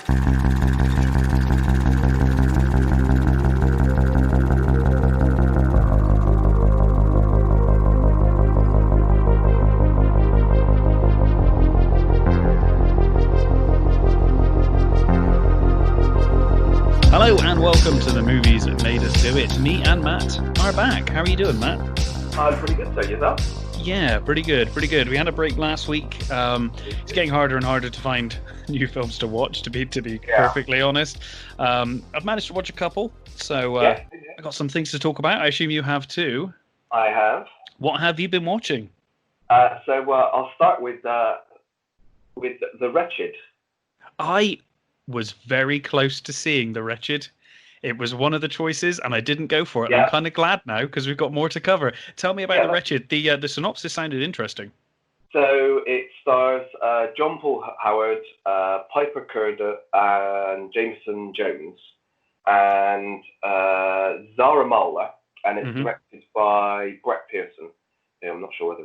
Hello and welcome to the Movies That Made Us Do It. Me and Matt are back. How are you doing, Matt? I'm pretty good, so yourself? Yeah, pretty good. We had a break last week. It's getting harder and harder to find new films to watch, to be perfectly honest. I've managed to watch a couple, so I got some things to talk about. I assume you have too. I have. What have you been watching? So I'll start with The Wretched. I was very close to seeing The Wretched. It was one of the choices, and I didn't go for it. Yeah. I'm kind of glad now because we've got more to cover. Tell me about The Wretched. The synopsis sounded interesting. So it stars John Paul Howard, Piper Curda, and Jameson Jones, and Zara Mowler, and it's directed by Brett Pearson. Yeah, I'm not sure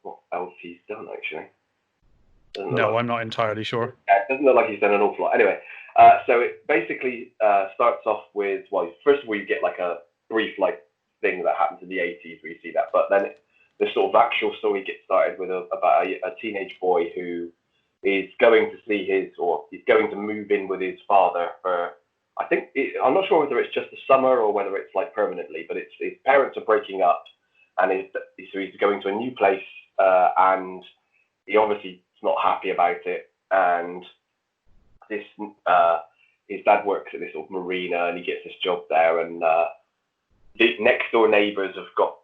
what else he's done actually. No, I'm not entirely sure. Yeah, it doesn't look like he's done an awful lot. Anyway, so it basically starts off with, well, first of all, you get like a brief thing that happens in the 80s where you see that, but then the sort of actual story gets started with about a teenage boy who is going to see he's going to move in with his father for, I'm not sure whether it's just the summer or whether it's like permanently, but his parents are breaking up, and so he's going to a new place, and he obviously not happy about it, and this his dad works at this sort of marina, and he gets this job there, and the next door neighbors have got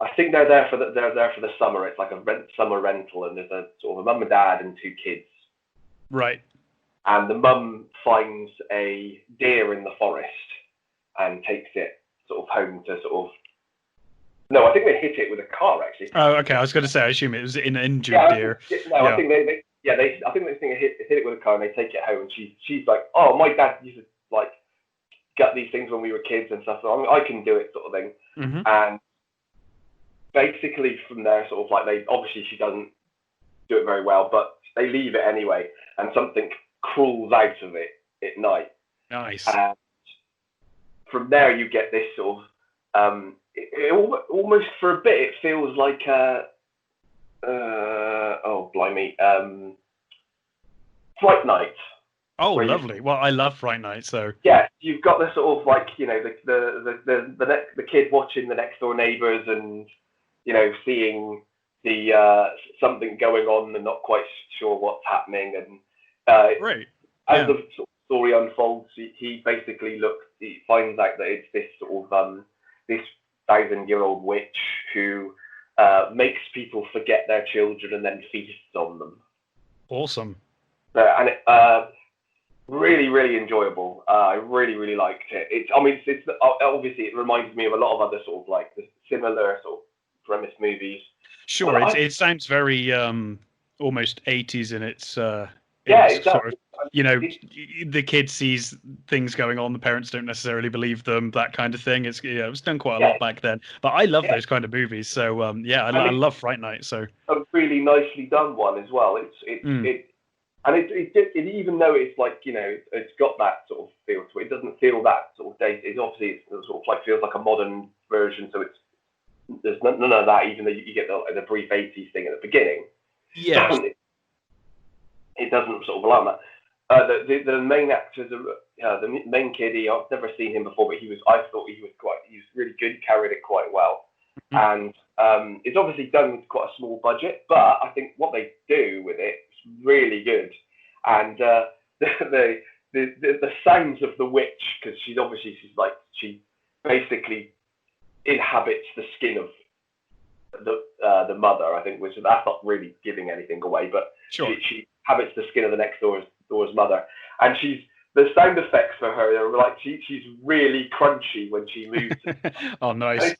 I think they're there for the summer. It's like a summer rental, and there's a sort of a mum and dad and two kids, right? And the mum finds a deer in the forest and takes it sort of home to sort of. No, I think they hit it with a car, actually. Oh, okay. I was going to say, I assume it was an injured deer. I think they hit it with a car and they take it home, and she's like, oh, my dad used to like gut these things when we were kids and stuff, so I can do it, sort of thing. Mm-hmm. And basically from there, sort of like obviously she doesn't do it very well, but they leave it anyway, and something crawls out of it at night. Nice. And from there, you get this sort of. It almost for a bit it feels like Fright Night. Oh, lovely. Well, I love Fright Night, so yeah, you've got the sort of like, you know, the kid watching the next door neighbors, and you know, seeing the something going on and not quite sure what's happening, and right. As the sort of story unfolds, he basically finds out that it's this sort of this 1,000-year-old witch who makes people forget their children and then feasts on them. Awesome. And it really, really enjoyable. I really, really liked it. It's obviously it reminds me of a lot of other sort of like the similar sort of premise movies. Sure, it sounds very almost 80s in its exactly. Sort of, you know, the kid sees things going on, the parents don't necessarily believe them, that kind of thing. It was done quite a lot back then. But I love those kind of movies, so I love Fright Night. So a really nicely done one as well. It even though it's like, you know, it's got that sort of feel to it, it doesn't feel that sort of dated. It's obviously sort of like feels like a modern version, so there's none of that. Even though you get the brief 80s thing at the beginning, it doesn't sort of allow that. The main actor, the main kid, I've never seen him before, but I thought he was really good. He carried it quite well, and it's obviously done with quite a small budget, but I think what they do with it is really good. And the sounds of the witch, because she basically inhabits the skin of the mother, I think, which that's not really giving anything away, but sure. She inhabits the skin of the next door's mother, and the sound effects for her are like she's really crunchy when she moves. Oh, nice.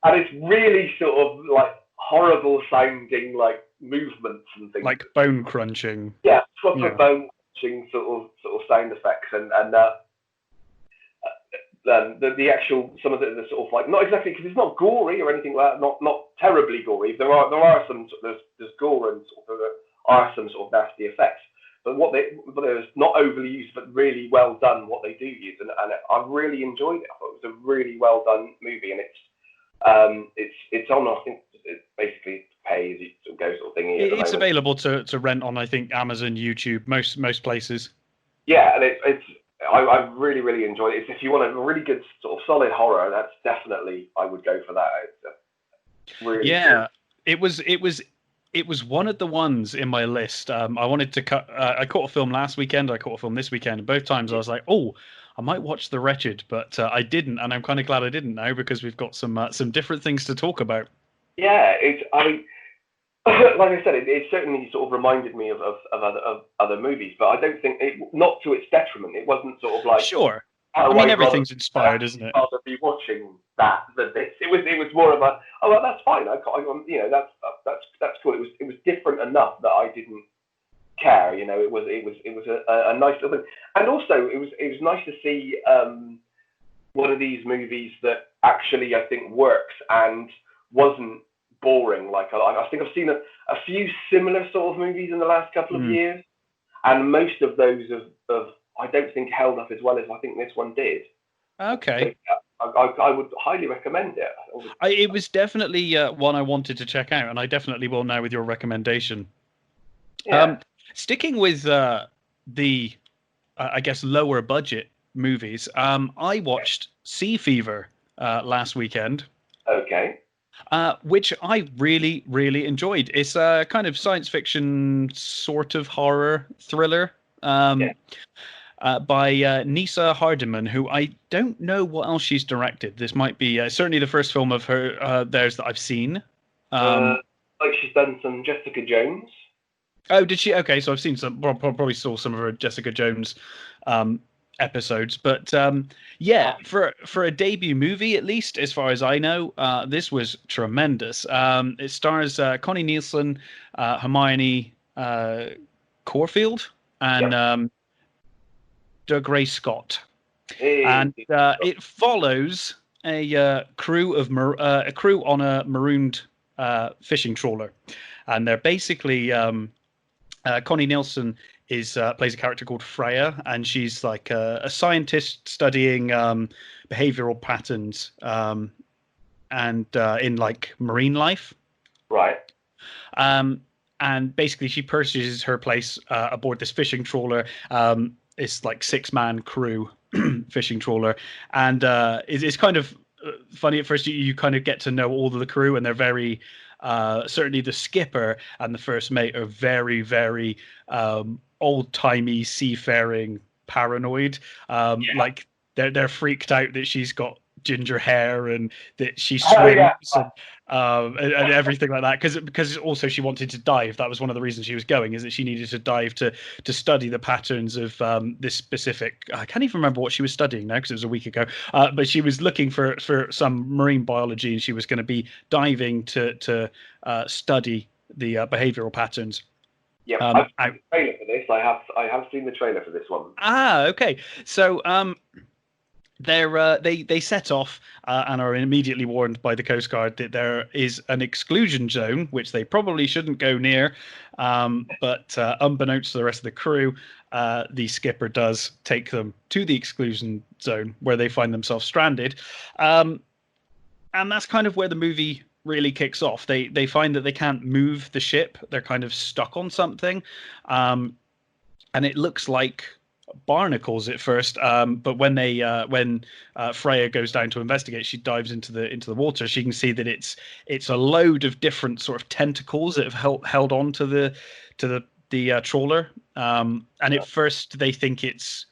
And it's really sort of like horrible sounding like movements and things, like bone crunching. Yeah, proper bone crunching sort of sound effects, and the actual some of the sort of like, not exactly, because it's not gory or anything like that, not terribly gory. There are some there's gore, and sort of there are some sort of nasty effects, but but it was not overly used, but really well done what they do use, and I really enjoyed it. I thought it was a really well done movie, and it's on, I think it's basically pay as you sort of go sort of thing. It's available to rent on, I think, Amazon, YouTube, most places. Yeah, and I really, really enjoyed it. If you want a really good sort of solid horror, that's definitely, I would go for that. It's really good. It was one of the ones in my list. I wanted to cut. I caught a film last weekend. I caught a film this weekend. And both times I was like, oh, I might watch The Wretched, but I didn't, and I'm kind of glad I didn't now because we've got some different things to talk about. Yeah, like I said, it certainly sort of reminded me of other movies, but I don't think not to its detriment. It wasn't sort of like, sure. I mean, everything's inspired, isn't it? I'd rather be watching that than this. It was more of a, oh well, that's fine. That's cool. It was different enough that I didn't care. It was a nice little thing, and also it was nice to see one of these movies that actually I think works and wasn't boring. Like I think I've seen a few similar sort of movies in the last couple of years, and most of those have I don't think held up as well as I think this one did. Okay. So, I would highly recommend it. It was definitely one I wanted to check out, and I definitely will now with your recommendation. Yeah. Sticking with the I guess lower budget movies, I watched Sea Fever last weekend. Okay. Which I really, really enjoyed. It's a kind of science fiction sort of horror thriller by Nisa Hardiman, who I don't know what else she's directed. This might be certainly the first film of her theirs that I've seen. Like she's done some Jessica Jones. Oh, did she? Okay, so I've seen some. Probably saw some of her Jessica Jones episodes, but for a debut movie, at least as far as I know, this was tremendous. It stars Connie Nielsen, Hermione Corfield, and Doug Ray Scott, and it follows a crew on a marooned fishing trawler, and they're basically Connie Nielsen plays a character called Freya, and she's like a scientist studying behavioral patterns and in like marine life. Right. And basically she purchases her place aboard this fishing trawler. It's like 6-man crew fishing trawler, and it's kind of funny at first. You kind of get to know all of the crew, and they're very certainly the skipper and the first mate are very, very old-timey seafaring paranoid. Like they're freaked out that she's got ginger hair and that she swims and everything like that, because also she wanted to dive. That was one of the reasons she was going, is that she needed to dive to study the patterns of this specific, I can't even remember what she was studying now because it was a week ago, but she was looking for some marine biology, and she was going to be diving to study the behavioral patterns. Yeah, I've seen the trailer for this. I have seen the trailer for this one. Okay. So they set off and are immediately warned by the Coast Guard that there is an exclusion zone, which they probably shouldn't go near. But unbeknownst to the rest of the crew, the skipper does take them to the exclusion zone, where they find themselves stranded. And that's kind of where the movie really kicks off. They find that they can't move the ship. They're kind of stuck on something. And it looks like barnacles at first, but when Freya goes down to investigate, she dives into the water. She can see that it's a load of different sort of tentacles that have held on to the trawler. And at first they think it's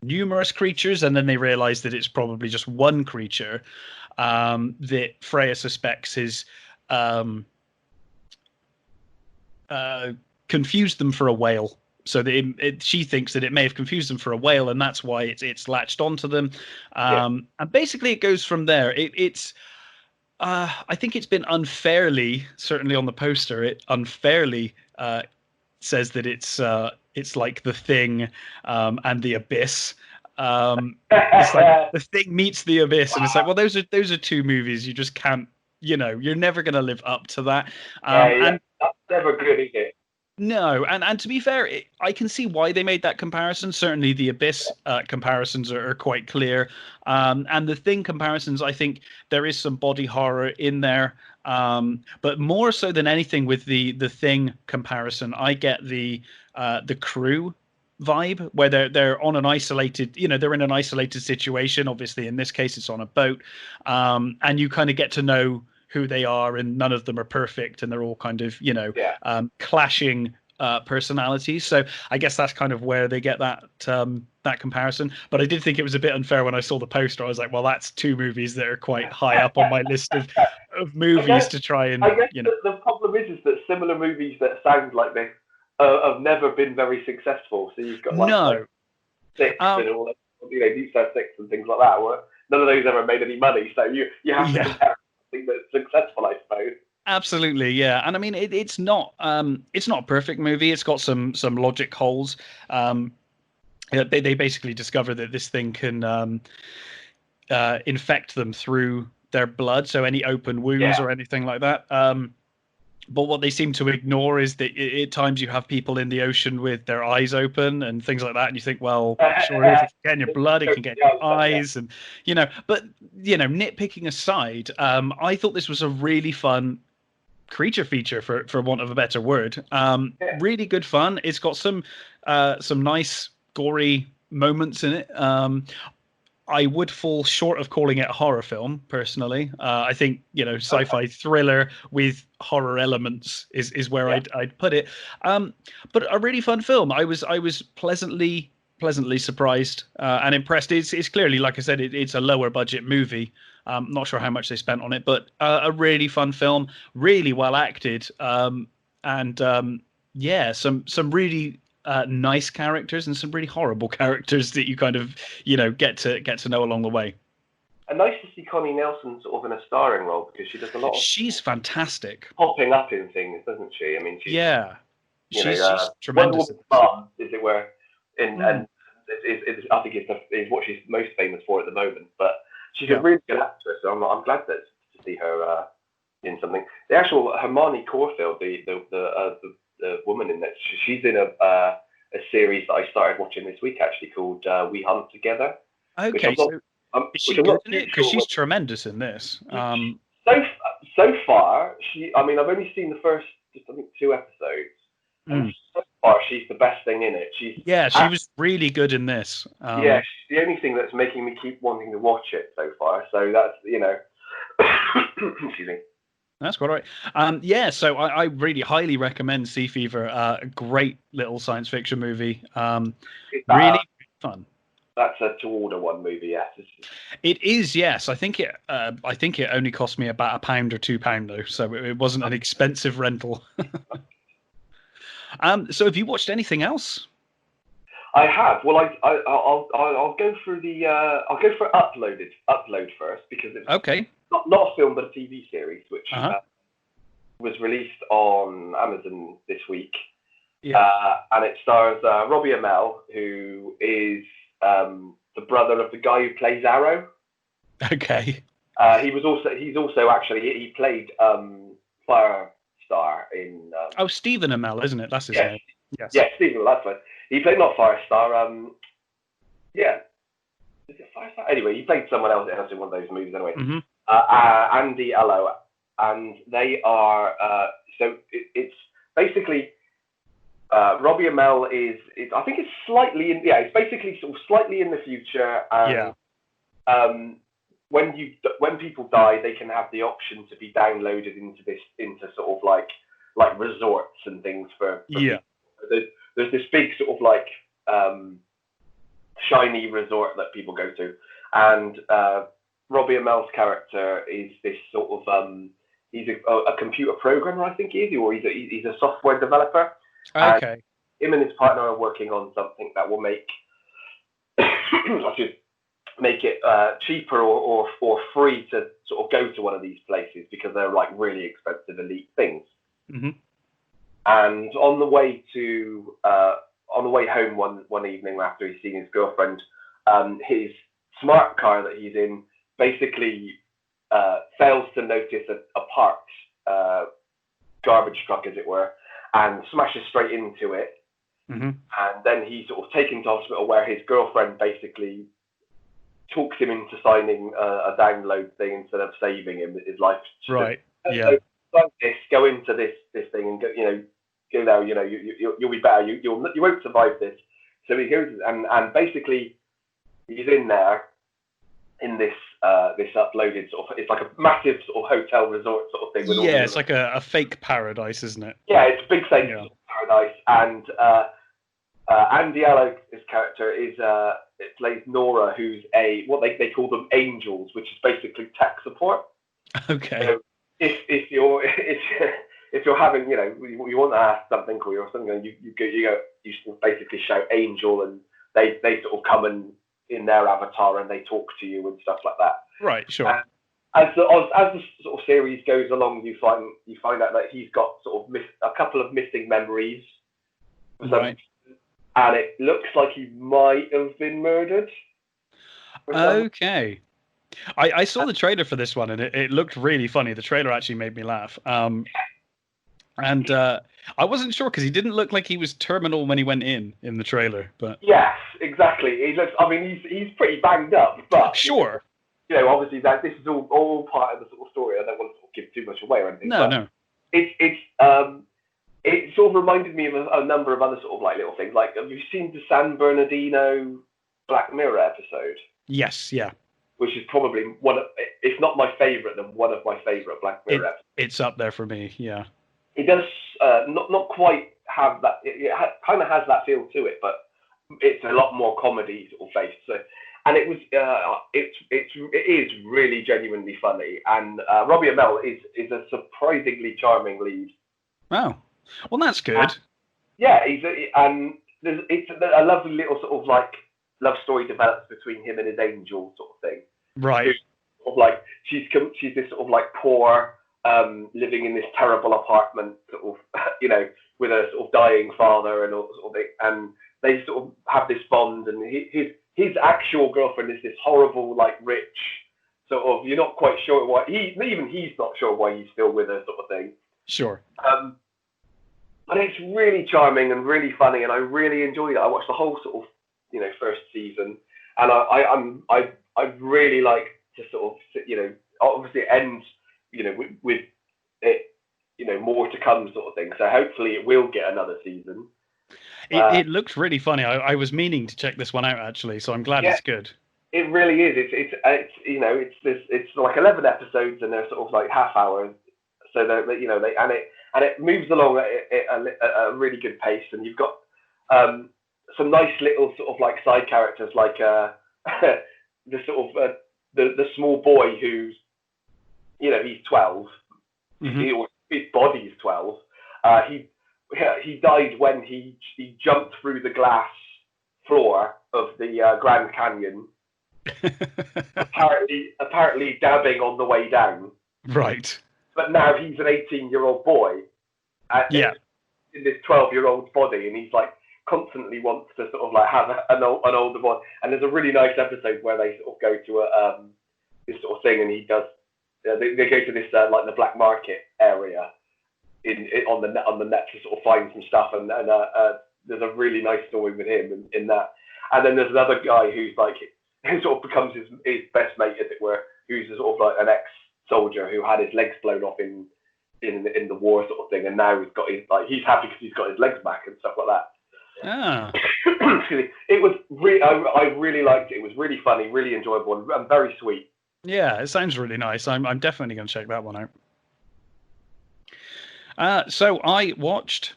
numerous creatures, and then they realize that it's probably just one creature that Freya suspects is confused them for a whale. So she thinks that it may have confused them for a whale, and that's why it's latched onto them. And basically it goes from there. It's I think it's been unfairly, certainly on the poster, it unfairly says that it's like The Thing and The Abyss. It's like The Thing meets The Abyss, and it's like, well, those are two movies you just can't, you're never going to live up to that. And that's never good, is it? No, and to be fair, I can see why they made that comparison. Certainly, the Abyss comparisons are quite clear, and the Thing comparisons. I think there is some body horror in there, but more so than anything with the Thing comparison, I get the Crew vibe where they're on an isolated, they're in an isolated situation. Obviously, in this case, it's on a boat, and you kind of get to know who they are, and none of them are perfect, and they're all kind of clashing personalities. So I guess that's kind of where they get that comparison. But I did think it was a bit unfair when I saw the poster. I was like, well, that's two movies that are quite high up on my list of movies to try and. I guess the problem is that similar movies that sound like this have never been very successful. So you've got like Six and all that, Deep Space Six and things like that. Where none of those ever made any money. So you have to compare something that's successful, I suppose. Absolutely, yeah. And I mean, it's not a perfect movie. It's got some logic holes. They basically discover that this thing can infect them through their blood, so any open wounds or anything like that. But what they seem to ignore is that at times you have people in the ocean with their eyes open and things like that, and you think, well, sure, if it can get in your blood, it can get in your eyes, and But nitpicking aside, I thought this was a really fun creature feature, for want of a better word. Really good fun. It's got some nice gory moments in it. I would fall short of calling it a horror film, personally. I think sci-fi thriller with horror elements is where I'd put it. But a really fun film. I was pleasantly surprised and impressed. It's clearly, like I said, it's a lower budget movie. Not sure how much they spent on it, but a really fun film, really well acted, and some really nice characters and some really horrible characters that you kind of get to know along the way. And nice to see Connie Nielsen sort of in a starring role, because she does a lot of. She's fantastic. Popping up in things, doesn't she? I mean, she's she's tremendous. Mom, as it were, and I think is what she's most famous for at the moment. But she's a really good actress, so I'm glad to see her in something. The actual Hermione Corfield, the woman in that, she's in a series that I started watching this week, actually, called We Hunt Together. Okay, is she good in it? Because she's tremendous in this. So far, I've only seen the first, I think, 2 episodes. And so far, she's the best thing in it. She was really good in this. She's the only thing that's making me keep wanting to watch it so far. So that's, excuse me. That's quite right. So I really highly recommend Sea Fever. A great little science fiction movie. Really fun. That's a to-order one movie, yes. It is, yes. I think it only cost me about £1 or £2 though, so it wasn't an expensive rental. So have you watched anything else? I have. Well, I'll go for Upload first, because it's not a film but a TV series, which was released on Amazon this week. And it stars Robbie Amell, who is the brother of the guy who plays Arrow. Okay. He played Firestar in. Stephen Amell, isn't it? That's his name. Yes. Yeah, Stephen. That's right. He played not Firestar. Is it Firestar? Anyway, he played someone else in one of those movies. Anyway, Andy Allo, and they are. So it's basically. Robbie Amell is I think it's slightly in. Yeah, it's basically sort of slightly in the future. When people die, they can have the option to be downloaded into sort of like resorts and things for people. There's this big sort of like shiny resort that people go to, and Robbie Amell's character is this sort of he's a computer programmer, I think he is, or he's a software developer. Okay. And him and his partner are working on something that will make it cheaper or free to sort of go to one of these places, because they're like really expensive elite things. And on the way home one evening after he's seen his girlfriend, his smart car that he's in basically fails to notice a parked garbage truck, as it were, and smashes straight into it. Mm-hmm. And then he's sort of taken to hospital where his girlfriend basically talks him into signing a download thing instead of saving him his life. Right. Yeah. So, like this, go into this thing and go there. You'll be better. You won't survive this. So he goes and basically he's in there in this uploaded sort of, it's like a massive sort of hotel resort sort of thing. With all it's like a fake paradise, isn't it? Yeah, it's a big fake paradise. And Andy Allo's character is it plays Nora, who's what they call them angels, which is basically tech support. Okay. So if you're having you want to ask something or something, you basically shout angel, and they sort of come in their avatar and they talk to you and stuff like that. Right. Sure. As the sort of series goes along, you find out that he's got sort of a couple of missing memories. Right. And it looks like he might have been murdered. Okay. I saw the trailer for this one, and it looked really funny. The trailer actually made me laugh. And I wasn't sure because he didn't look like he was terminal when he went in the trailer. But yes, exactly. He looks. I mean, he's pretty banged up, but sure. Obviously that this is all part of the sort of story. I don't want to sort of give too much away or anything. No. It sort of reminded me of a number of other sort of like little things. Like, have you seen the San Bernardino Black Mirror episode? Yes, yeah. Which is probably one of, if not my favourite, then one of my favourite Black Mirror episodes. It's up there for me, yeah. It does not quite have that. It kind of has that feel to it, but it's a lot more comedy sort of based. So, and it was it is really genuinely funny. And Robbie Amell is a surprisingly charming lead. Wow. Well, that's good. Yeah, it's a lovely little sort of like love story develops between him and his angel sort of thing. Right. Sort of like she's this sort of like poor, living in this terrible apartment, sort of with a sort of dying father and all sort of thing, and they sort of have this bond. And his actual girlfriend is this horrible, like rich sort of. You're not quite sure why he's not sure why he's still with her sort of thing. Sure. But it's really charming and really funny, and I really enjoyed it. I watched the whole sort of first season, and I really like to sort of obviously it ends with it more to come sort of thing. So hopefully it will get another season. It looked really funny. I was meaning to check this one out actually, so I'm glad it's good. It really is. It's like 11 episodes and they're sort of like half hours. So it moves along at a really good pace, and you've got some nice little sort of like side characters, like the sort of the small boy who's he's 12. Mm-hmm. His body's 12. He died when he jumped through the glass floor of the Grand Canyon. apparently dabbing on the way down. Right. But now he's an 18-year-old boy in this 12-year-old's body, and he's like constantly wants to sort of like have an older boy. And there's a really nice episode where they sort of go to this sort of thing, and he does. They go to this like the black market area on the net to sort of find some stuff, and there's a really nice story with him in that. And then there's another guy who sort of becomes his best mate, as it were, who's a sort of like an ex-soldier who had his legs blown off in the war sort of thing, and now he's happy because he's got his legs back and stuff like that. Ah. It was I really liked it. It was really funny, really enjoyable, and very sweet. Yeah, it sounds really nice. I'm definitely going to check that one out. So I watched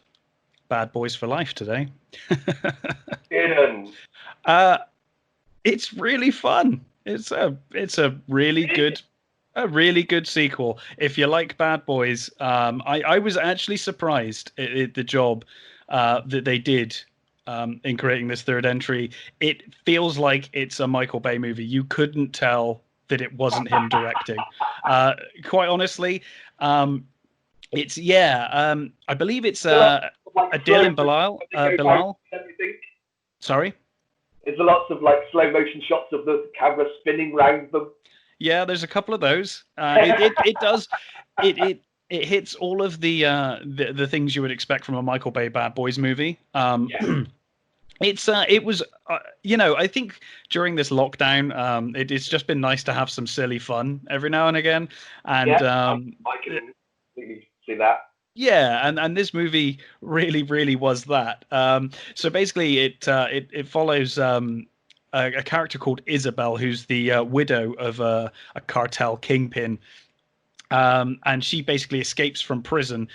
Bad Boys for Life today. It's really fun. It's a really good sequel. If you like Bad Boys, I was actually surprised at the job that they did in creating this third entry. It feels like it's a Michael Bay movie. You couldn't tell that it wasn't him directing. Quite honestly, it's I believe it's Adil and Bilal. Sorry? There's lots of like slow motion shots of the camera spinning round them. Yeah, there's a couple of those. It it hits all of the things you would expect from a Michael Bay Bad Boys movie. It was I think during this lockdown, it's just been nice to have some silly fun every now and again, and I can completely see that. yeah, and this movie really was that. So basically, it follows a character called Isabel, who's the widow of a cartel kingpin. And she basically escapes from prison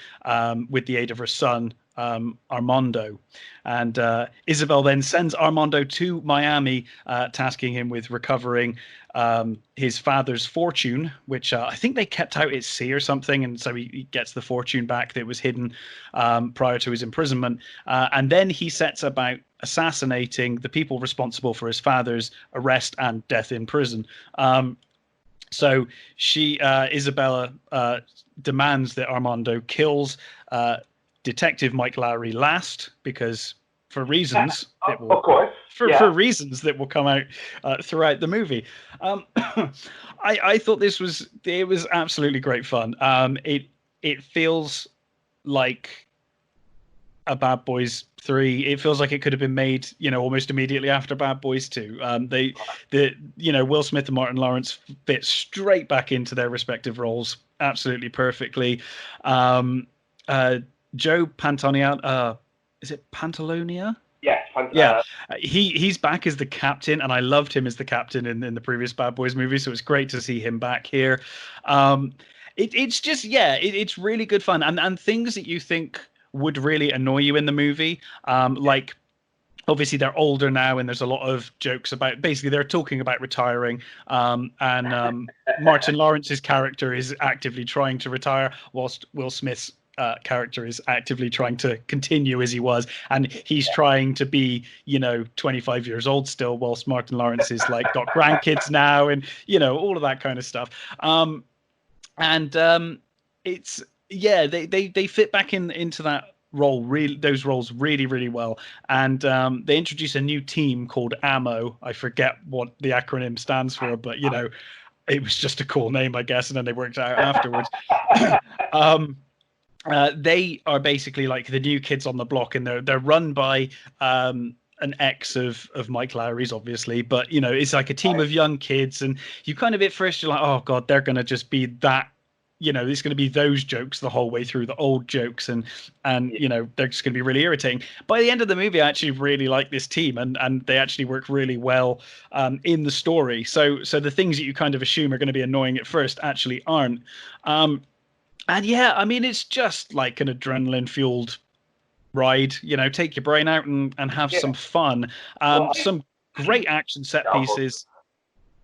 with the aid of her son, Armando. And Isabel then sends Armando to Miami, tasking him with recovering his father's fortune, which I think they kept out at sea or something. And so he gets the fortune back that was hidden prior to his imprisonment. And then he sets about assassinating the people responsible for his father's arrest and death in prison. So Isabella, demands that Armando kills Detective Mike Lowry last, because for reasons of course, for reasons that will come out throughout the movie. I thought it was absolutely great fun. It feels like a Bad Boys 3. It feels like it could have been made, almost immediately after Bad Boys 2. Will Smith and Martin Lawrence fit straight back into their respective roles absolutely perfectly. Joe Pantoliano, is it Pantalonia? Yes, yeah. He's back as the captain, and I loved him as the captain in the previous Bad Boys movie, so it's great to see him back here. It's really good fun, and things that you think would really annoy you in the movie, like obviously they're older now, and there's a lot of jokes about, basically they're talking about retiring, and Martin Lawrence's character is actively trying to retire, whilst Will Smith's character is actively trying to continue as he was, and he's trying to be 25 years old still, whilst Martin Lawrence is like got grandkids now, and all of that kind of stuff. It's they fit back into that role, those roles really well, and they introduce a new team called Ammo. I forget what the acronym stands for, but it was just a cool name, I guess, and then they worked out afterwards. They are basically like the new kids on the block, and they're run by an ex of Mike Lowry's, obviously, but it's like a team of young kids, and you kind of at first you're like, oh god, they're gonna just be that, it's going to be those jokes the whole way through, the old jokes, and they're just going to be really irritating. By the end of the movie, I actually really like this team, and they actually work really well in the story. So the things that you kind of assume are going to be annoying at first actually aren't. And yeah, I mean, it's just like an adrenaline fueled ride, take your brain out and have some fun. Some great action set pieces,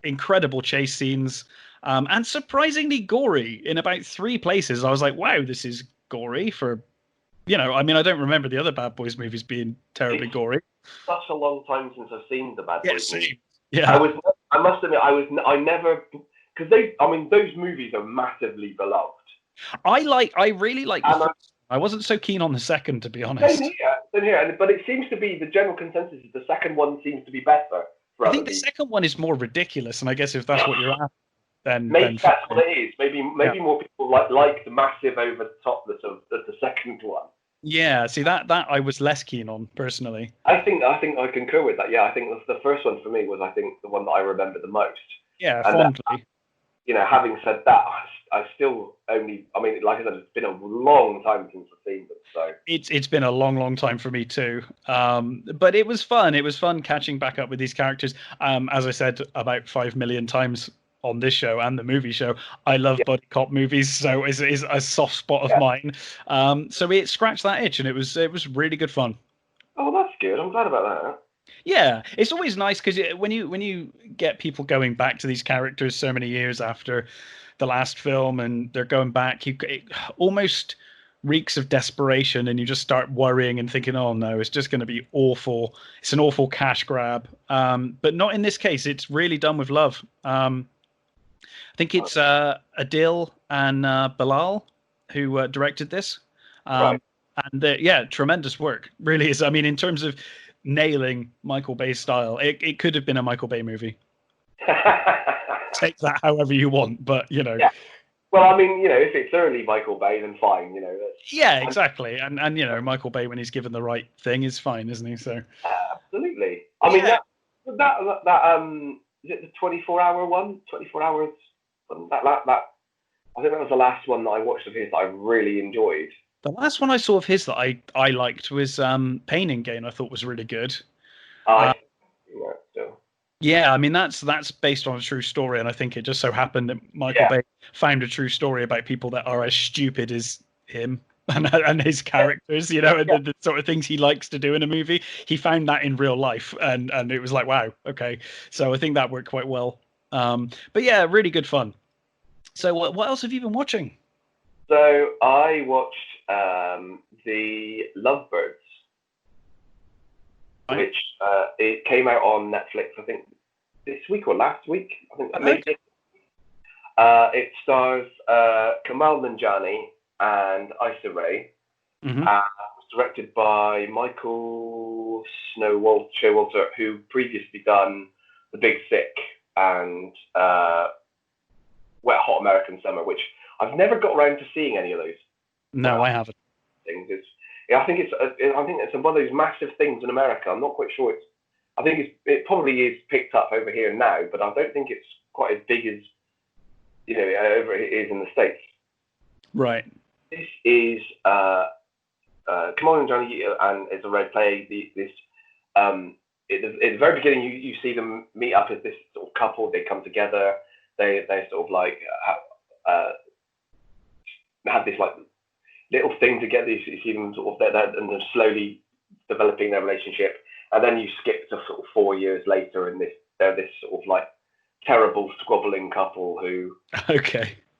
incredible chase scenes. And surprisingly gory in about 3 places. I was like, wow, this is gory for, I mean, I don't remember the other Bad Boys movies being terribly gory. Such a long time since I've seen the Bad Boys movies. Yeah. I must admit, I never, because those movies are massively beloved. I really like the first. I wasn't so keen on the second, to be honest. Same here. But it seems to be the general consensus is the second one seems to be better. I think the second one is more ridiculous, and I guess if that's what you're after, maybe that's what it is. Maybe more people like the massive over the topness of the second one. Yeah, see that I was less keen on personally. I think I concur with that. Yeah, I think the first one for me was the one that I remember the most. Yeah, fondly. Having said that, I still only. I mean, like I said, it's been a long time since I've seen them. So it's been a long time for me too. But it was fun. It was fun catching back up with these characters. As I said about 5 million times on this show and the movie show, I love buddy cop movies, so it's a soft spot of mine. So it scratched that itch, and it was really good fun. Oh, that's good. I'm glad about that. Yeah, it's always nice because when you get people going back to these characters so many years after the last film, and they're going back, it almost reeks of desperation, and you just start worrying and thinking, oh no, it's just going to be awful. It's an awful cash grab. But not in this case. It's really done with love. I think it's Adil and Bilal who directed this. Right. And tremendous work. Really is. I mean, in terms of nailing Michael Bay's style, it could have been a Michael Bay movie. Take that however you want, but Yeah. Well, I mean, if it's early Michael Bay, then fine. Yeah, exactly. And Michael Bay, when he's given the right thing, is fine, isn't he? So absolutely. I mean, that is it the 24-hour one? 24 hours. That I think that was the last one that I watched of his that I really enjoyed. the last one I saw of his that I liked was Pain and Gain. I thought was really good. Still. Yeah, I mean that's based on a true story, and I think it just so happened that Michael Bay found a true story about people that are as stupid as him and his characters, and the sort of things he likes to do in a movie. He found that in real life, and it was like, wow, okay. So I think that worked quite well. But yeah, really good fun. So what else have you been watching? So I watched The Lovebirds, which it came out on Netflix, I think this week or last week. I think maybe. It stars Kamal Nanjiani and Issa Rae. Mm-hmm. It was directed by Michael Showalter, who previously done The Big Sick and Wet Hot American Summer, which I've never got around to seeing any of those. No, I haven't. Things. I think it's one of those massive things in America. I'm not quite sure I think it probably is picked up over here now, but I don't think it's quite as big as over it is in the States. Right. This is Kamal Nanjiani and Issa Rae play this. At the very beginning, you see them meet up as this sort of couple. They come together. They sort of like have this like little thing together. You see them sort of and they're slowly developing their relationship. And then you skip to sort of 4 years later, and they're this sort of like terrible squabbling couple who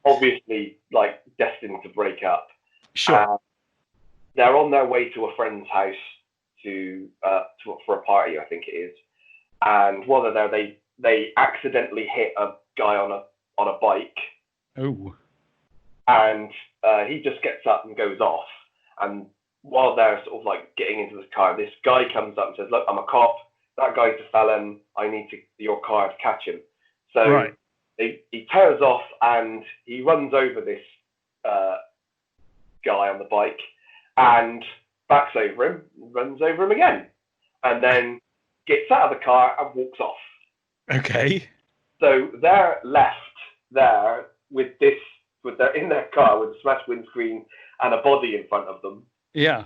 obviously like destined to break up. Sure. They're on their way to a friend's house for a party, I think it is. And while they're there, they accidentally hit a guy on a bike. Oh. And he just gets up and goes off. And while they're sort of like getting into the car, this guy comes up and says, "Look, I'm a cop. That guy's a felon. I need your car to catch him." So he tears off and he runs over this guy on the bike and backs over him, runs over him again, and then gets out of the car and walks off. Okay. So they're left there they're in their car with a smashed windscreen and a body in front of them. Yeah.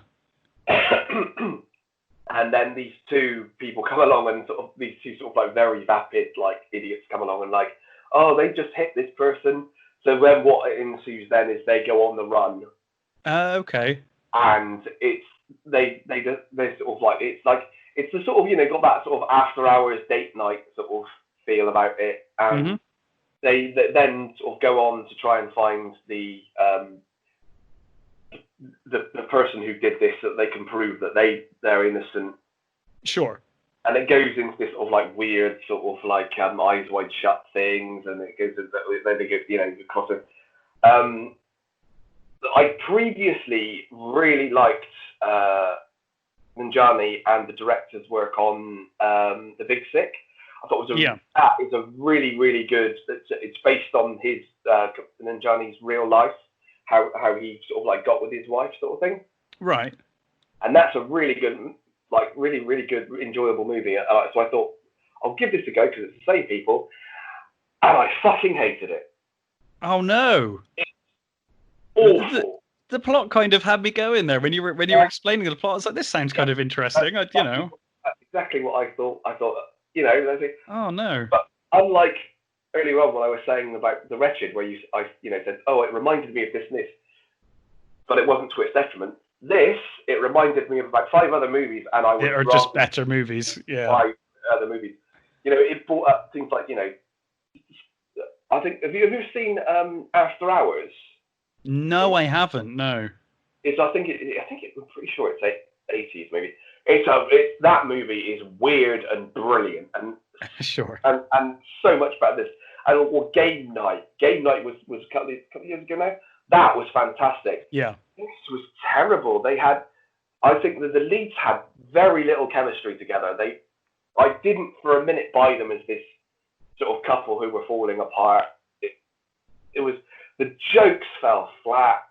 And then these two people come along and these two sort of like very vapid like idiots come along and like, oh, they just hit this person. So then what ensues then is they go on the run. Okay. And they sort of like it's the sort of got that sort of after hours date night sort of feel about it. And they then sort of go on to try and find the person who did this, that they can prove that they're innocent. Sure. And it goes into this sort of like weird sort of like eyes wide shut things, and it goes then they go across it. I previously really liked Nanjiani and the director's work on The Big Sick. I thought that is a really, really good. It's based on his Nanjiani's real life, how he sort of like got with his wife, sort of thing. Right. And that's a really good, like really, really good, enjoyable movie. So I thought I'll give this a go because it's the same people, and I fucking hated it. Oh no! It's awful. The plot kind of had me going there when you were explaining the plot. I was like, this sounds kind of interesting. That's exactly what I thought. Oh no! But unlike earlier on when I was saying about The Wretched, where I said, oh, it reminded me of this and this, but it wasn't to its detriment. It reminded me of about 5 other movies, and I would rather just better movies. Yeah. 5 other movies. It brought up things like I think have you ever seen After Hours? No, I haven't. No. I'm pretty sure it's 80s maybe. That movie is weird and brilliant and sure and so much better than this. And Game Night. Game Night was a couple of years ago now. That was fantastic. Yeah. This was terrible. I think that the leads had very little chemistry together. I didn't for a minute buy them as this sort of couple who were falling apart. It was the jokes fell flat.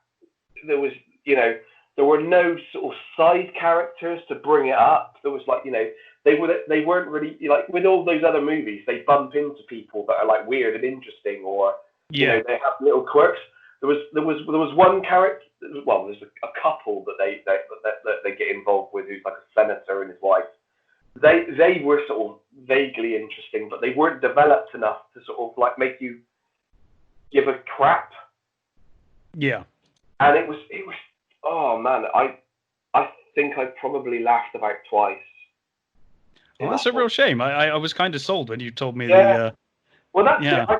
There was, there were no sort of side characters to bring it up. There was like, they weren't really like with all those other movies. They bump into people that are like weird and interesting, or they have little quirks. There was one character. Well, there's a couple that they get involved with, who's like a senator and his wife. They were sort of vaguely interesting, but they weren't developed enough to sort of like make you give a crap. Yeah. And it was. Oh man, I think I probably laughed about twice. Well, that's a real shame. I was kind of sold when you told me the. Well, that's it. I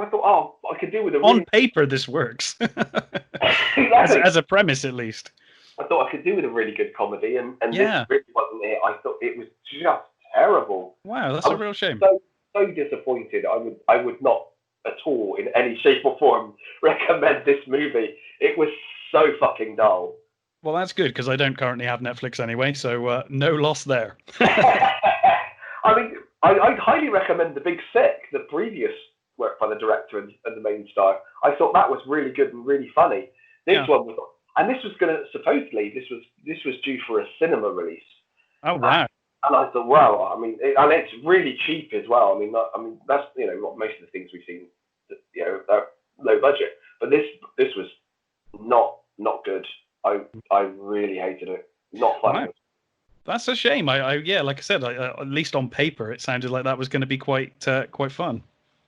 thought, oh, I could do with a. On paper, this works. as a premise, at least. I thought I could do with a really good comedy, and this really wasn't it. I thought it was just terrible. Wow, that's a real shame. So disappointed. I would not at all, in any shape or form, recommend this movie. It was so fucking dull. Well, that's good, because I don't currently have Netflix anyway, so no loss there. I mean, I'd highly recommend The Big Sick, the previous work by the director and the main star. I thought that was really good and really funny. This one was, and this was supposedly this was due for a cinema release. Oh wow! And I thought, wow. I mean, and it's really cheap as well. I mean, that's what most of the things we've seen, are low budget. But this was not good. I really hated it. Not funny. Wow. That's a shame. Like I said, at least on paper, it sounded like that was going to be quite fun.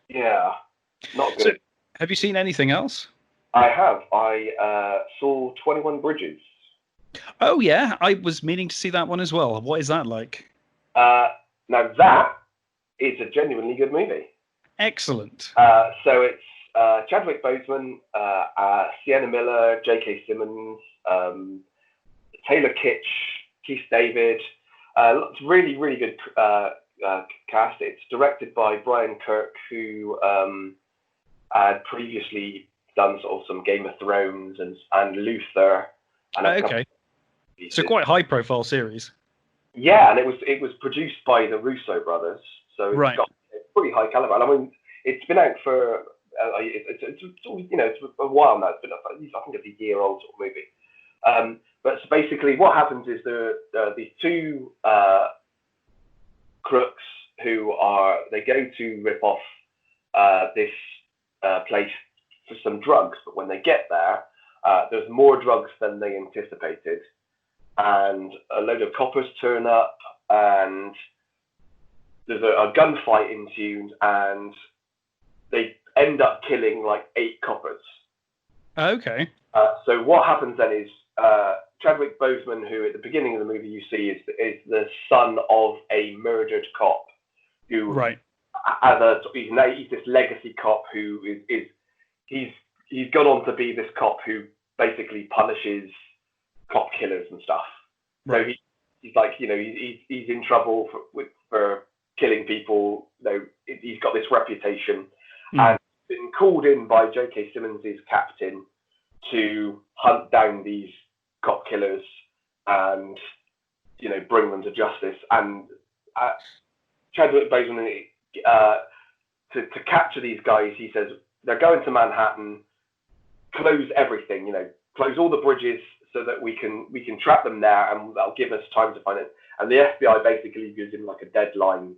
Yeah, not good. So, have you seen anything else? I have. I saw 21 Bridges. Oh yeah, I was meaning to see that one as well. What is that like? Now that is a genuinely good movie. Excellent. So it's Chadwick Boseman, Sienna Miller, J.K. Simmons, Taylor Kitsch, Keith David. It's really, really good cast. It's directed by Brian Kirk, who had previously done sort of some Game of Thrones and Luther. And okay. So quite high profile series. Yeah, and it was produced by the Russo brothers, so it's got pretty high caliber. And I mean, it's been out for it's a while now. It's been I think it's a year old sort of movie. But so basically, what happens is these two crooks who they go to rip off this place for some drugs, but when they get there, there's more drugs than they anticipated, and a load of coppers turn up, and there's a gunfight ensues, and they end up killing like 8 coppers. Okay. So what happens then is Chadwick Boseman, who at the beginning of the movie you see is the son of a murdered cop, who he's this legacy cop who he's gone on to be this cop who basically punishes cop killers and stuff. Right. So he's like, he's in trouble for killing people. He's got this reputation, and been called in by J.K. Simmons' captain to hunt down these cop killers and bring them to justice. And Chadwick Boseman, to capture these guys, he says they're going to Manhattan, close everything, close all the bridges so that we can trap them there, and that'll give us time to find it. And the FBI basically gives him like a deadline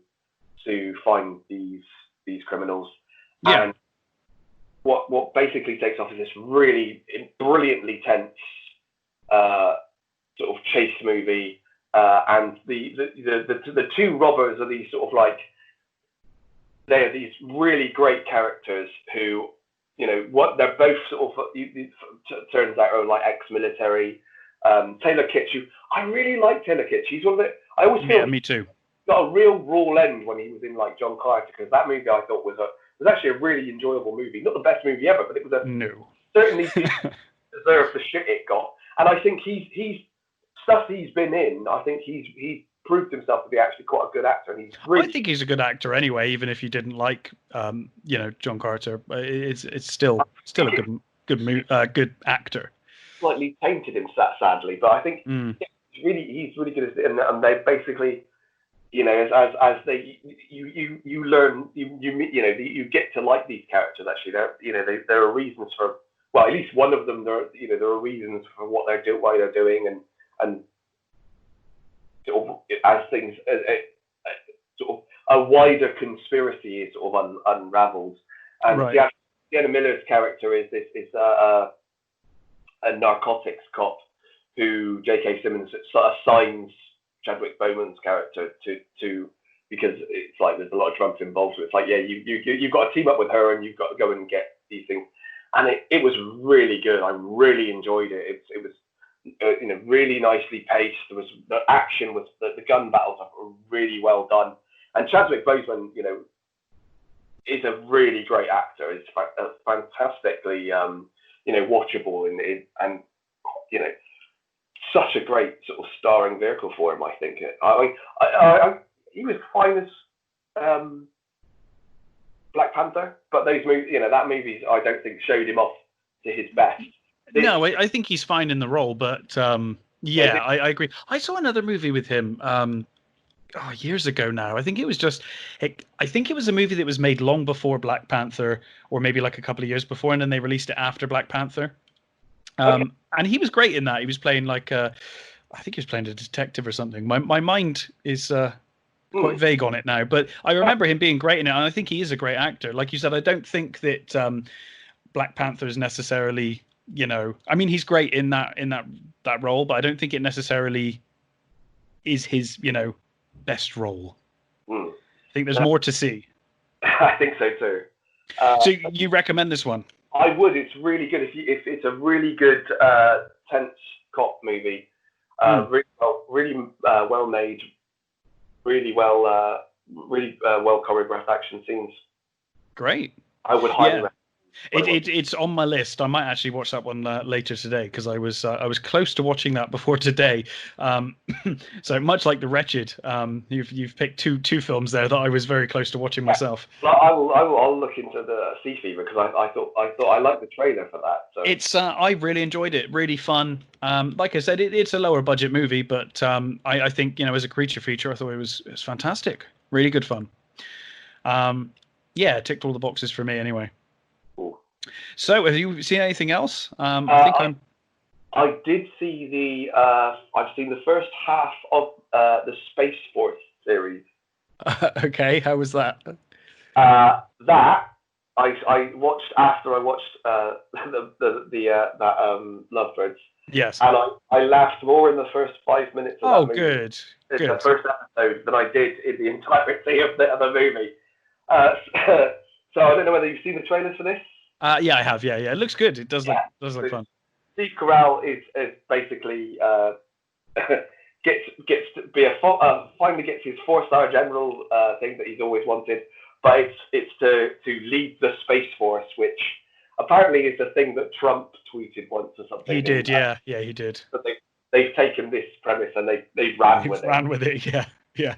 to find these criminals. Yeah. And what basically takes off is this really brilliantly tense sort of chase movie, and the two robbers are these sort of like, they are these really great characters who, what they're both sort of turns out are like ex-military. Taylor Kitsch, I really like Taylor Kitsch. He's one of the, I always feel me too. Got a real raw end when he was in like John Carter, because that movie I thought was actually a really enjoyable movie. Not the best movie ever, but it was certainly deserved the shit it got. And I think he's stuff he's been in. I think he's proved himself to be actually quite a good actor. And I think he's a good actor anyway, even if you didn't like John Carter. It's still a good actor. Slightly tainted him sadly, but I think he's really good at it. And they basically you know, as they you learn you meet, you know, you get to like these characters. Actually, there are reasons for, well, at least one of them, there are reasons for what they're doing, why they're doing, and sort of as things sort of a wider conspiracy is sort of unravelled. And Right. Sienna Miller's character is a narcotics cop who J.K. Simmons assigns Chadwick Boseman's character to because it's like there's a lot of drugs involved. So it's like, yeah, you've got to team up with her and you've got to go and get these things. And it was really good. I really enjoyed it. It was really nicely paced. There was the action was the gun battles were really well done. And Chadwick Boseman, is a really great actor. It's fantastically watchable and such a great sort of starring vehicle for him. I think he was fine as Black Panther, but those movies, that movie, I don't think showed him off to his best. No, I think he's fine in the role, but yeah, I agree. I saw another movie with him years ago now. I think it was a movie that was made long before Black Panther, or maybe like a couple of years before, and then they released it after Black Panther. And he was great in that. He was playing I think he was playing a detective or something. My mind is quite vague on it now, but I remember him being great in it, and I think he is a great actor. Like you said, I don't think that Black Panther is necessarily, I mean, he's great in that role, but I don't think it necessarily is his, best role. I think there's more to see. I think so too. So you recommend this one? I would. It's really good. If it's a really good tense cop movie, really well made, really well choreographed action scenes. Great. I would highly recommend. It's on my list. I might actually watch that one later today, because I was close to watching that before today. So much like the Wretched, you've picked two films there that I was very close to watching myself. Well, I'll look into the Sea Fever, because I thought I liked the trailer for that. So. It's I really enjoyed it. Really fun. Like I said, it's a lower budget movie, but I think as a creature feature, I thought it was fantastic. Really good fun. Yeah, it ticked all the boxes for me anyway. So, have you seen anything else? I did see I've seen the first half of the Space Force series. Okay, how was that? That I watched after I watched that Lovebirds. Yes. And I laughed more in the first 5 minutes of that movie. Good. The first episode than I did in the entirety of the movie. So I don't know whether you've seen the trailers for this. Yeah, I have. Yeah. It looks good. It does look fun. Steve Carell is basically gets to be finally gets his 4-star general thing that he's always wanted, but it's to lead the Space Force, which apparently is a thing that Trump tweeted once or something. He did, yeah, he did. But they've taken this premise and they ran with it. Yeah.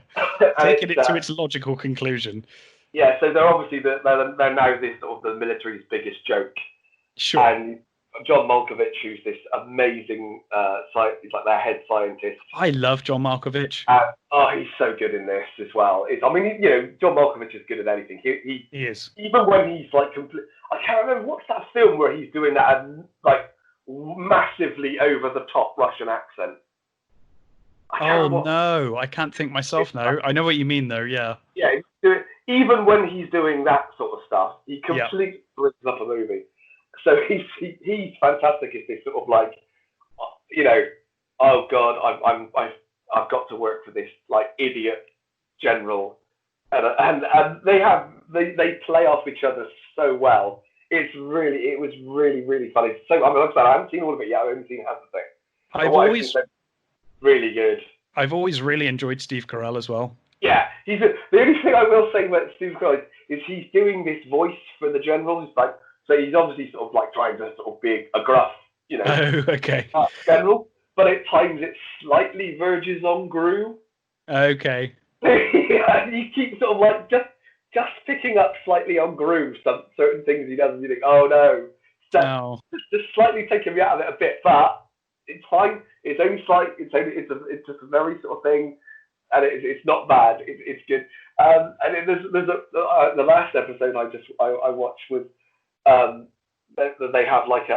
Taking it to its logical conclusion. Yeah, so they're obviously they're now this sort of the military's biggest joke. Sure. And John Malkovich, who's this amazing he's like their head scientist. I love John Malkovich. He's so good in this as well. John Malkovich is good at anything. He is. Even when he's like I can't remember what's that film where he's doing that like massively over the top Russian accent. No, I can't think myself now. I know what you mean though. Yeah. Yeah. Even when he's doing that sort of stuff, he completely brings up a movie. So he's fantastic. It's this sort of like, oh God, I've got to work for this like idiot general, and they play off each other so well. It was really funny. So like I said, I haven't seen all of it yet. I've only seen half the thing. I've always really good. I've always really enjoyed Steve Carell as well. Yeah, the only thing I will say about Steve Carell is he's doing this voice for the general. It's like, so he's obviously sort of like trying to sort of be a gruff, general, but at times it slightly verges on Gru. Okay. Yeah, he keeps sort of like just picking up slightly on Gru certain things he does, and you think, oh no, just slightly taking me out of it a bit, but it's fine. It's only slight. It's just a very sort of thing. and it's not bad. It's good. And there's the last episode I watched was they have like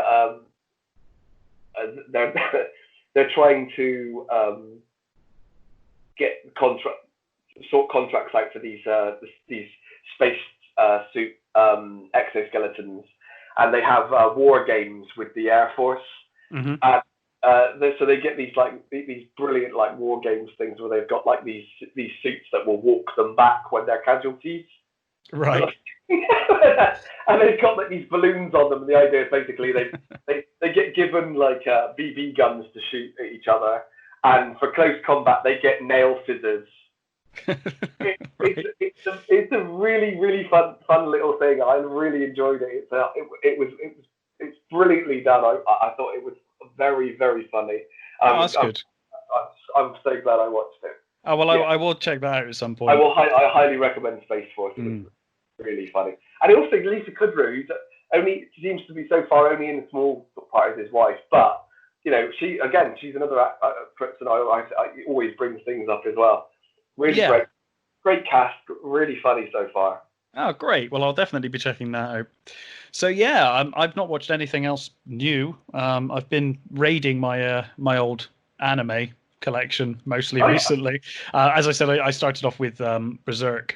they're they're trying to get contracts out for these space suit exoskeletons, and they have war games with the Air Force. Mm-hmm. And so they get these brilliant like war games things where they've got like these suits that will walk them back when they're casualties. Right. And they've got like these balloons on them, and the idea is basically they get given like BB guns to shoot at each other, and for close combat they get nail scissors. It's a really fun little thing. I really enjoyed it. It's brilliantly done. I thought it was very funny. That's good. I'm so glad I watched it. Oh well, yeah. I will check that out at some point. I highly recommend Space Force. It was really funny, and also Lisa Kudrow, who only seems to be so far only in a small part as his wife, but you know she's another person I always brings things up as well. Really great cast, really funny so far. Oh, great. Well, I'll definitely be checking that out. So, yeah, I've not watched anything else new. I've been raiding my old anime collection mostly recently. As I said, I started off with Berserk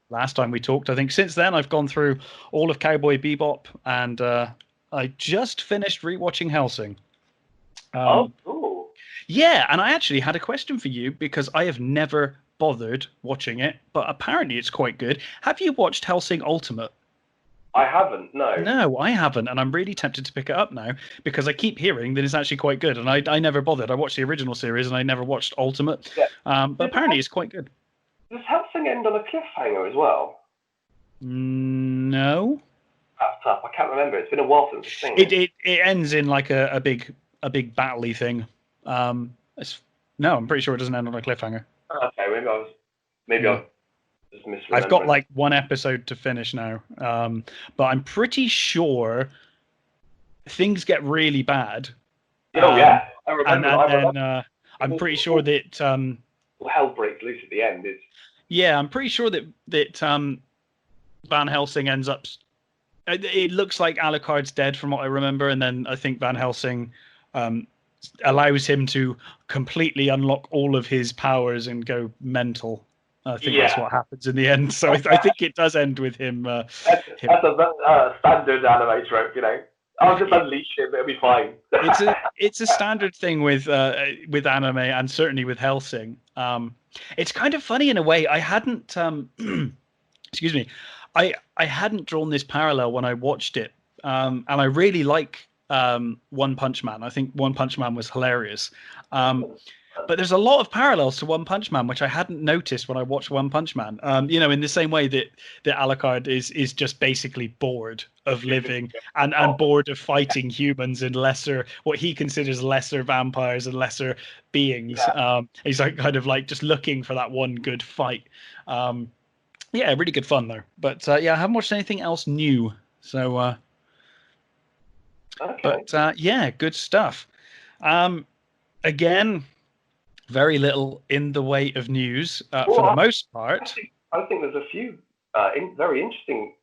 last time we talked. I think since then I've gone through all of Cowboy Bebop, and I just finished rewatching Hellsing. Cool. Yeah, and I actually had a question for you because I have never bothered watching it, but apparently it's quite good. Have you watched Hellsing Ultimate? I haven't, no. No, I haven't, and I'm really tempted to pick it up now because I keep hearing that it's actually quite good, and I never bothered. I watched the original series and I never watched Ultimate, but apparently it's quite good. Does Hellsing end on a cliffhanger as well? No. That's tough. I can't remember. It's been a while since I've seen it. It ends in like a big battle-y thing. No, I'm pretty sure it doesn't end on a cliffhanger. Okay, maybe I just misremembering. I've got like one episode to finish now, but I'm pretty sure things get really bad. Yeah, I remember. And then I'm pretty sure that hell breaks loose at the end. Yeah, I'm pretty sure that Van Helsing ends up. It looks like Alucard's dead from what I remember, and then I think Van Helsing allows him to completely unlock all of his powers and go mental. I think that's what happens in the end. So I think it does end with him. That's a standard anime trope, you know. I'll just unleash him; it'll be fine. It's a standard thing with anime, and certainly with Hellsing. It's kind of funny in a way. I hadn't excuse me, I hadn't drawn this parallel when I watched it, and I really like One Punch Man. I think One Punch Man was hilarious. But there's a lot of parallels to One Punch Man, which I hadn't noticed when I watched One Punch Man. You know, in the same way that Alucard is just basically bored of living and bored of fighting humans and what he considers lesser vampires and lesser beings. He's like kind of like just looking for that one good fight. Yeah, really good fun though. But yeah, I haven't watched anything else new. So, but yeah, good stuff. Again, very little in the way of news for the most part. I think there's a few very interesting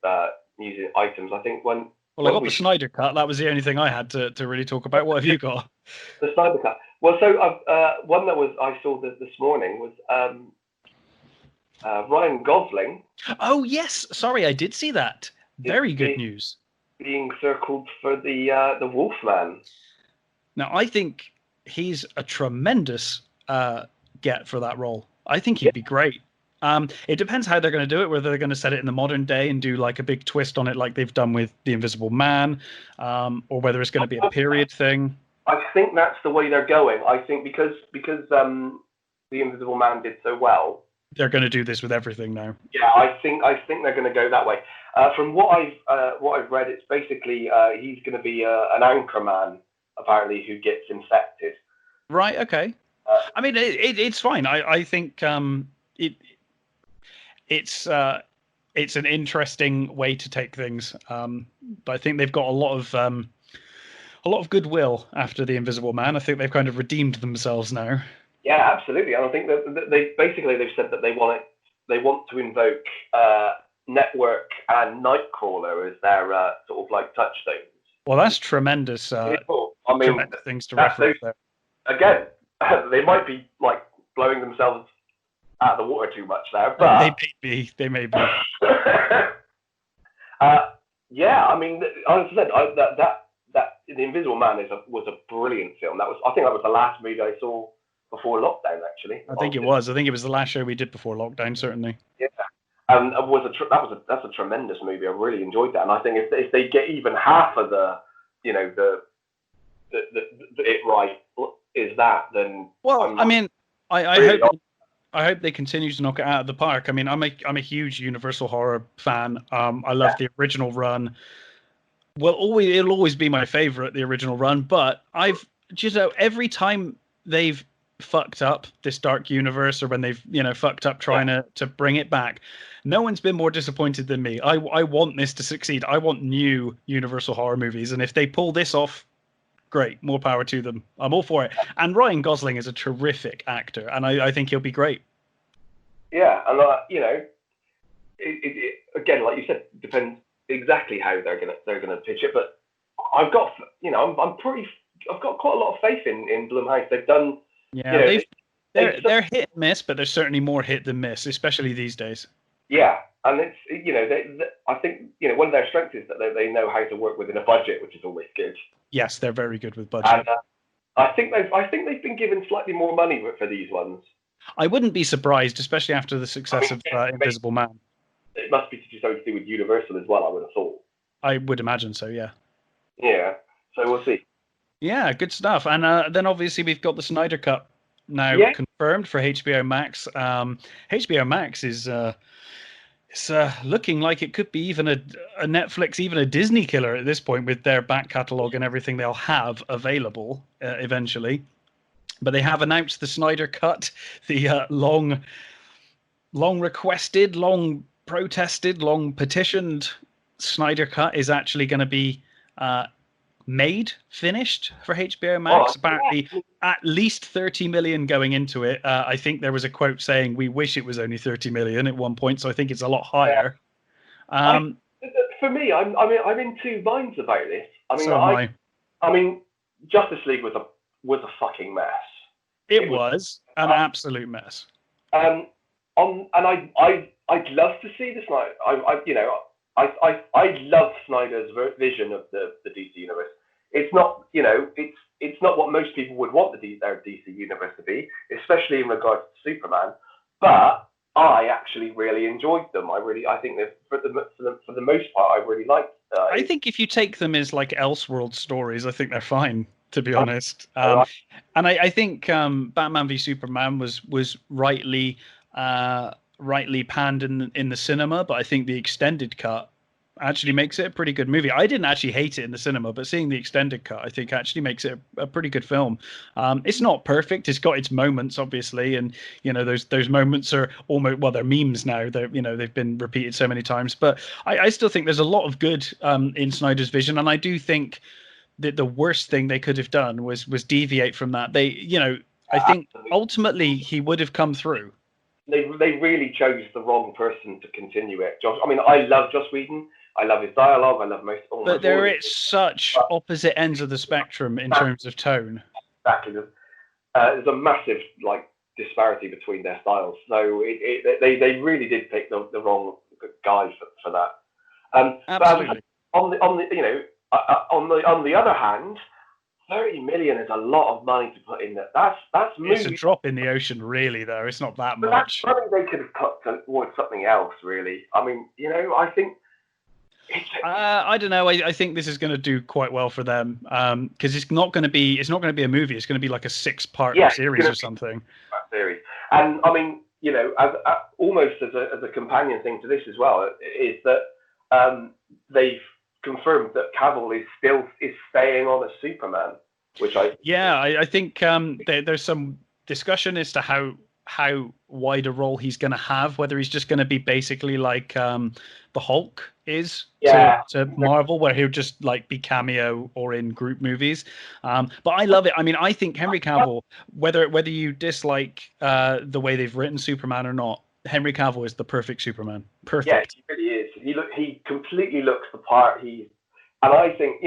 news items. I think I got the Snyder Cut. That was the only thing I had to really talk about. What have you got? The Snyder Cut. Well, so one that I saw this morning was Ryan Gosling. Oh yes, sorry, I did see that. Very good news. Being circled for the Wolfman. Now I think he's a tremendous get for that role. I think he'd be great. It depends how they're going to do it, whether they're going to set it in the modern day and do like a big twist on it like they've done with The Invisible Man, or whether it's going to be a period thing. I think that's the way they're going. I think because The Invisible Man did so well, they're going to do this with everything now. Yeah, I think they're going to go that way. From what I've read, it's basically he's going to be an anchor man apparently who gets infected. Right. Okay. I mean, it's fine. I think it's an interesting way to take things. But I think they've got a lot of goodwill after The Invisible Man. I think they've kind of redeemed themselves now. Yeah, absolutely. And I think that they've said that they want to invoke Network and Nightcrawler as their sort of like touchstones. Well, that's tremendous. Cool. I mean, tremendous things to reference there. Again, they might be like blowing themselves out of the water too much there, but they may be. Yeah, I mean, as I said, that The Invisible Man was a brilliant film. I think that was the last movie I saw before lockdown. Actually, I think it was the last show we did before lockdown, certainly. Yeah, and that's a tremendous movie. I really enjoyed that, and I think if they get even half of the it right is that, then well, I mean, I hope they continue to knock it out of the park. I mean, I'm a huge Universal horror fan. I love the original run. It'll always be my favorite, the original run. But every time they've fucked up this dark universe, or when they've fucked up trying to bring it back, no one's been more disappointed than me. I want this to succeed. I want new Universal horror movies, and if they pull this off, great, more power to them. I'm all for it. And Ryan Gosling is a terrific actor, and I think he'll be great. Yeah, and again, like you said, depends exactly how they're gonna pitch it. But I've got I've got quite a lot of faith in Blumhouse. They've done. Yeah, they're hit and miss, but they're certainly more hit than miss, especially these days. Yeah, and it's I think one of their strengths is that they know how to work within a budget, which is always good. Yes, they're very good with budget. And I think they've been given slightly more money for these ones. I wouldn't be surprised, especially after the success of Invisible Man. It must be something to do with Universal as well, I would have thought. I would imagine so, yeah. Yeah, so we'll see. Yeah, good stuff. And then obviously we've got the Snyder Cut now confirmed for HBO Max. HBO Max is it's looking like it could be even a Netflix, even a Disney killer at this point, with their back catalogue and everything they'll have available eventually. But they have announced the Snyder Cut, the long requested, long protested, long petitioned Snyder Cut is actually going to be finished for HBO Max. Apparently, at least 30 million going into it. I think there was a quote saying, "We wish it was only 30 million" at one point, so I think it's a lot higher. For me, I'm in two minds about this. I mean, Justice League was a fucking mess. It was an absolute mess. And I'd love to see the Snyder. I love Snyder's vision of the DC universe. It's not, it's not what most people would want their DC universe to be, especially in regards to Superman. But I actually really enjoyed them. I think that for the most part, I really liked. I think if you take them as like Elseworld stories, I think they're fine, to be honest. And I think Batman v Superman was rightly panned in the cinema, but I think the extended cut actually makes it a pretty good movie. I didn't actually hate it in the cinema, but seeing the extended cut, I think actually makes it a pretty good film. It's not perfect. It's got its moments, obviously, and those moments are almost, well, they're memes now. They've been repeated so many times, but I still think there's a lot of good in Snyder's vision, and I do think that the worst thing they could have done was deviate from that. I think ultimately he would have come through. They really chose the wrong person to continue it. I love Joss Whedon. I love his dialogue. I love but they're at such opposite ends of the spectrum in terms of tone. Exactly. There's a massive disparity between their styles. So they really did pick the wrong guy for that. Absolutely. But on the other hand, 30 million is a lot of money to put in there. That's it's a drop in the ocean, really. Though it's not that much. That's money they could have cut towards something else, really. I mean, I think. I don't know. I think this is going to do quite well for them because it's not going to be a movie. It's going to be like a 6-part series or something. Series, and I mean, as almost as a companion thing to this as well, is that they've confirmed that Cavill is staying on as Superman, which I think there's some discussion as to how how wide a role he's going to have, whether he's just going to be basically like the Hulk is to Marvel, where he'll just like be cameo or in group movies. But I love it. I mean, I think Henry Cavill, whether you dislike the way they've written Superman or not, Henry Cavill is the perfect Superman. Perfect. Yeah, he really is. He completely looks the part. And I think,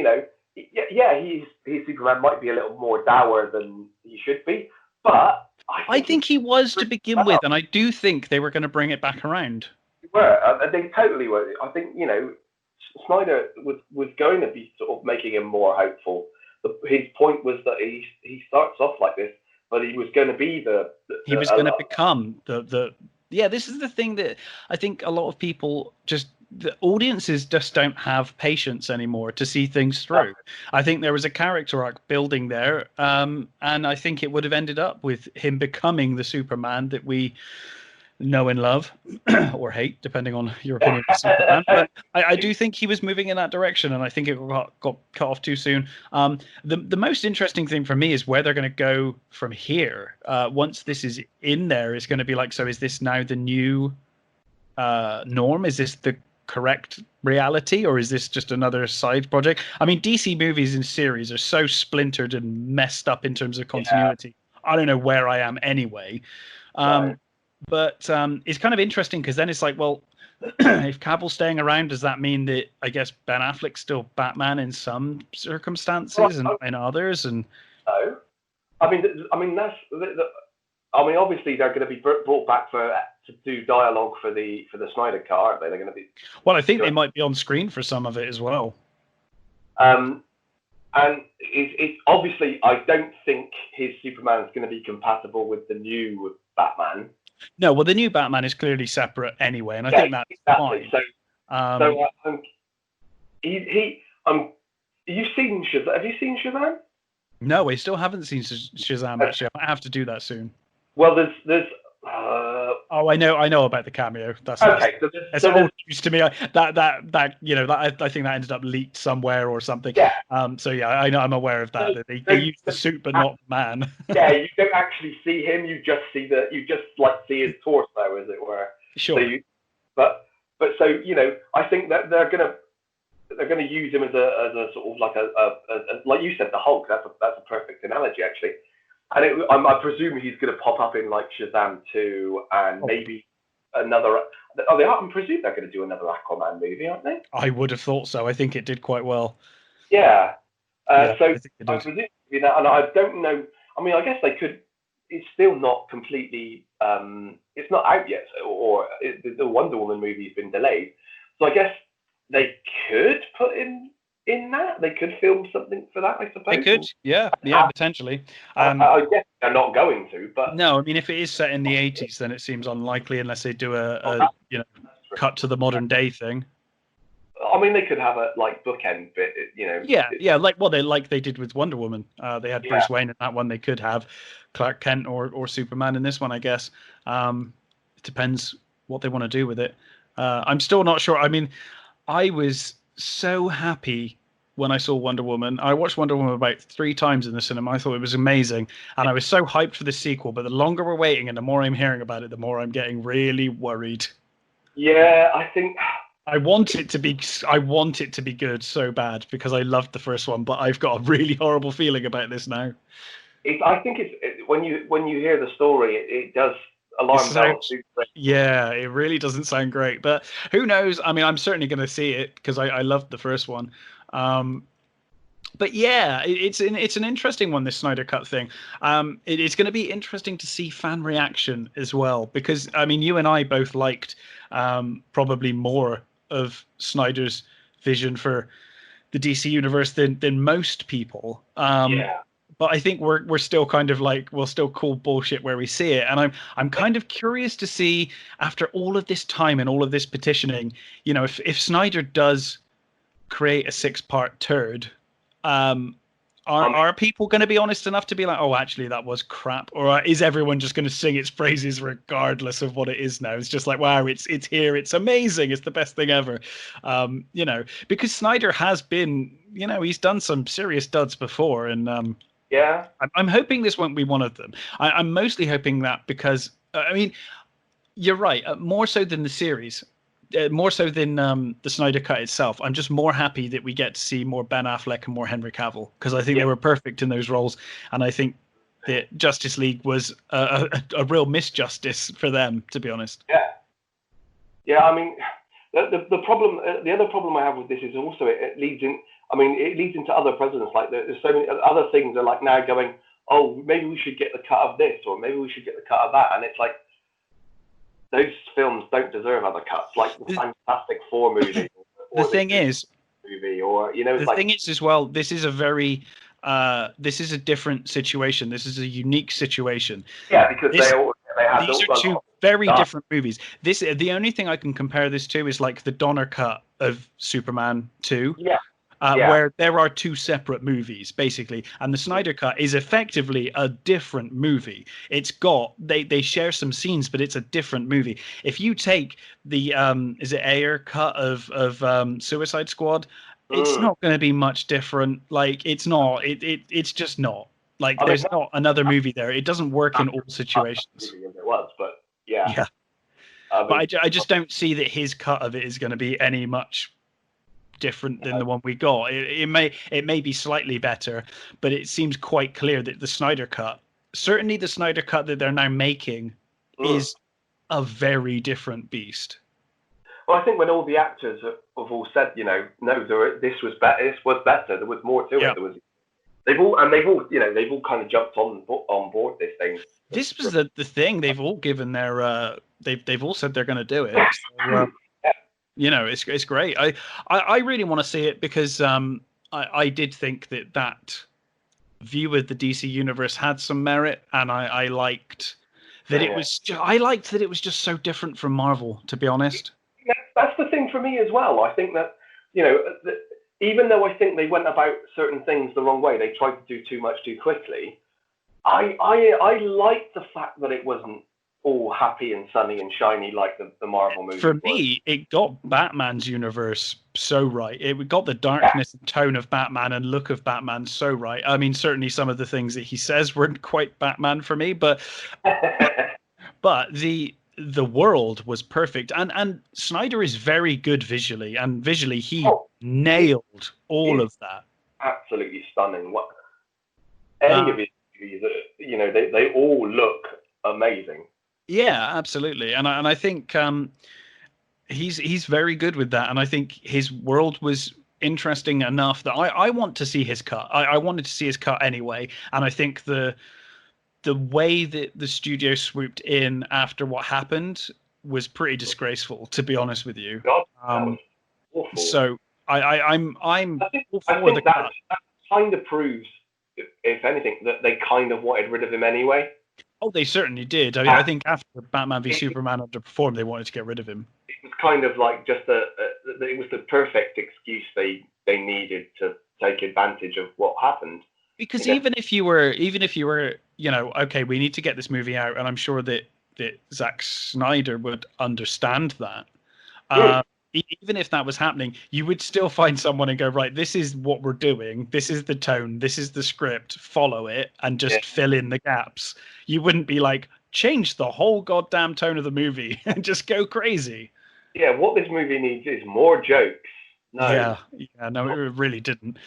his Superman might be a little more dour than he should be, but I think he was to begin with, and I do think they were going to bring it back around. They totally were. I think, Snyder was going to be sort of making him more hopeful. His point was that he starts off like this, but he was going to be he was going to become the. Yeah, this is the thing that I think a lot of people the audiences just don't have patience anymore to see things through. I think there was a character arc building there, and I think it would have ended up with him becoming the Superman that we know and love or hate, depending on your opinion of Superman. But I do think he was moving in that direction, and I think it got cut off too soon. The most interesting thing for me is where they're going to go from here. Once this is in there, is going to be like, so is this now the new norm? Is this the correct reality, or is this just another side project? I mean, DC movies and series are so splintered and messed up in terms of continuity. I don't know where I am anyway. But it's kind of interesting because then it's like, well, if Cavill's staying around, does that mean that I guess Ben Affleck's still Batman in some circumstances and in others? And no, I mean that's. Obviously they're going to be brought back to do dialogue for the Snyder Cut, aren't they? They're going to be. Well, I think they might be on screen for some of it as well. And it's obviously, I don't think his Superman is going to be compatible with the new Batman. No, well, the new Batman is clearly separate anyway, and I think that's fine. So you've seen Shazam? Have you seen Shazam? No, I still haven't seen Shazam. Actually, I have to do that soon. Well, there's. I know about the cameo. That's okay. It's all news to me. I think that ended up leaked somewhere or something. Yeah. So yeah, I know, I'm aware of that. They use the suit, but not the man. Yeah, you don't actually see him. You just see see his torso, as it were. Sure. So I think that they're gonna use him as a sort of like a like you said, the Hulk. That's a perfect analogy, actually. And I presume he's going to pop up in like Shazam 2 and maybe another. I presume they're going to do another Aquaman movie, aren't they? I would have thought so. I think it did quite well. Yeah. So I presume that, and I don't know. I mean, I guess they could. It's still not completely. It's not out yet, or the Wonder Woman movie's been delayed. So I guess they could put in that. They could film something for that, I suppose. They could, yeah, potentially. I guess they're not going to, but no, I mean, if it is set in the 80s, then it seems unlikely unless they do a cut to the modern day thing. I mean, they could have a bookend bit, Yeah, like they did with Wonder Woman. They had Bruce Wayne in that one. They could have Clark Kent or Superman in this one, I guess. It depends what they want to do with it. I'm still not sure. I mean, I was so happy when I saw Wonder Woman. I watched Wonder Woman about 3 times in the cinema. I thought it was amazing, and I was so hyped for the sequel. But the longer we're waiting, and the more I'm hearing about it, the more I'm getting really worried. Yeah, I think I want it to be good so bad because I loved the first one, but I've got a really horrible feeling about this now. I think when you hear the story, it does alarm bells. Yeah, it really doesn't sound great, but who knows? I mean, I'm certainly going to see it because I loved the first one. But yeah, it's an interesting one, this Snyder Cut thing. It's going to be interesting to see fan reaction as well, because I mean, you and I both liked probably more of Snyder's vision for the DC universe than most people. But I think we're still kind of like, we'll still call bullshit where we see it. And I'm kind of curious to see, after all of this time and all of this petitioning, if Snyder does create a 6-part turd, are people going to be honest enough to be like, oh, actually that was crap? Or is everyone just going to sing its praises regardless of what it is now? It's just like, wow, it's here, it's amazing, it's the best thing ever. Because Snyder has been, he's done some serious duds before, and I'm hoping this won't be one of them. I'm mostly hoping that because I mean, you're right. More so than the series, more so than the Snyder Cut itself. I'm just more happy that we get to see more Ben Affleck and more Henry Cavill, because I think they were perfect in those roles, and I think that Justice League was a real misjustice for them, to be honest. Yeah. I mean, the problem, the other problem I have with this is also it leads in. I mean, it leads into other presidents. Like there's so many other things are like now going, oh, maybe we should get the cut of this, or maybe we should get the cut of that, and it's like those films don't deserve other cuts, like the Fantastic Four movie. The thing is, movie, or it's the thing is as well, this is a very this is a different situation. This is a unique situation. Yeah, because these are two very different movies. The only thing I can compare this to is like the Donner cut of Superman 2. Where there are two separate movies, basically, and the Snyder Cut is effectively a different movie. It's got they share some scenes, but it's a different movie. If you take the is it Ayer cut of Suicide Squad, it's not going to be much different. Like it's not. It's just not. Like there's not another movie there. It doesn't work in all situations. It was, but yeah. But I just don't see that his cut of it is going to be any much different than the one we got. It may be slightly better, but it seems quite clear that the Snyder Cut, certainly the Snyder Cut that they're now making, is a very different beast. Well, I think when all the actors have all said, no, this was better. This was better. There was more to it. They've all kind of jumped on board this thing. This was the thing. They've all given their they've all said they're going to do it. So, it's great. I really want to see it because I did think that view of the DC universe had some merit, and I liked that it was. I liked that it was just so different from Marvel. To be honest, that's the thing for me as well. I think that even though I think they went about certain things the wrong way, they tried to do too much too quickly. I liked the fact that it wasn't all happy and sunny and shiny like the Marvel movie. For me, it got Batman's universe so right. It got the darkness and tone of Batman and look of Batman so right. I mean, certainly some of the things that he says weren't quite Batman for me, but the world was perfect. And Snyder is very good visually, and visually he nailed all of that. Absolutely stunning. Any of his movies, they all look amazing. Yeah, absolutely, and I think he's very good with that, and I think his world was interesting enough that I want to see his cut. I wanted to see his cut anyway, and I think the way that the studio swooped in after what happened was pretty disgraceful, to be honest with you. God, that was awful. So I'm I think that kind of proves, if anything, that they kind of wanted rid of him anyway. Oh, they certainly did. I mean, I think after Batman v Superman underperformed, they wanted to get rid of him. It was kind of like just it was the perfect excuse they needed to take advantage of what happened. Because even if you were, okay, we need to get this movie out, and I'm sure that Zack Snyder would understand that. Even if that was happening, you would still find someone and go, right, this is what we're doing. This is the tone. This is the script. Follow it and just fill in the gaps. You wouldn't be like, change the whole goddamn tone of the movie and just go crazy. Yeah, what this movie needs is more jokes. No. Yeah, no, it really didn't.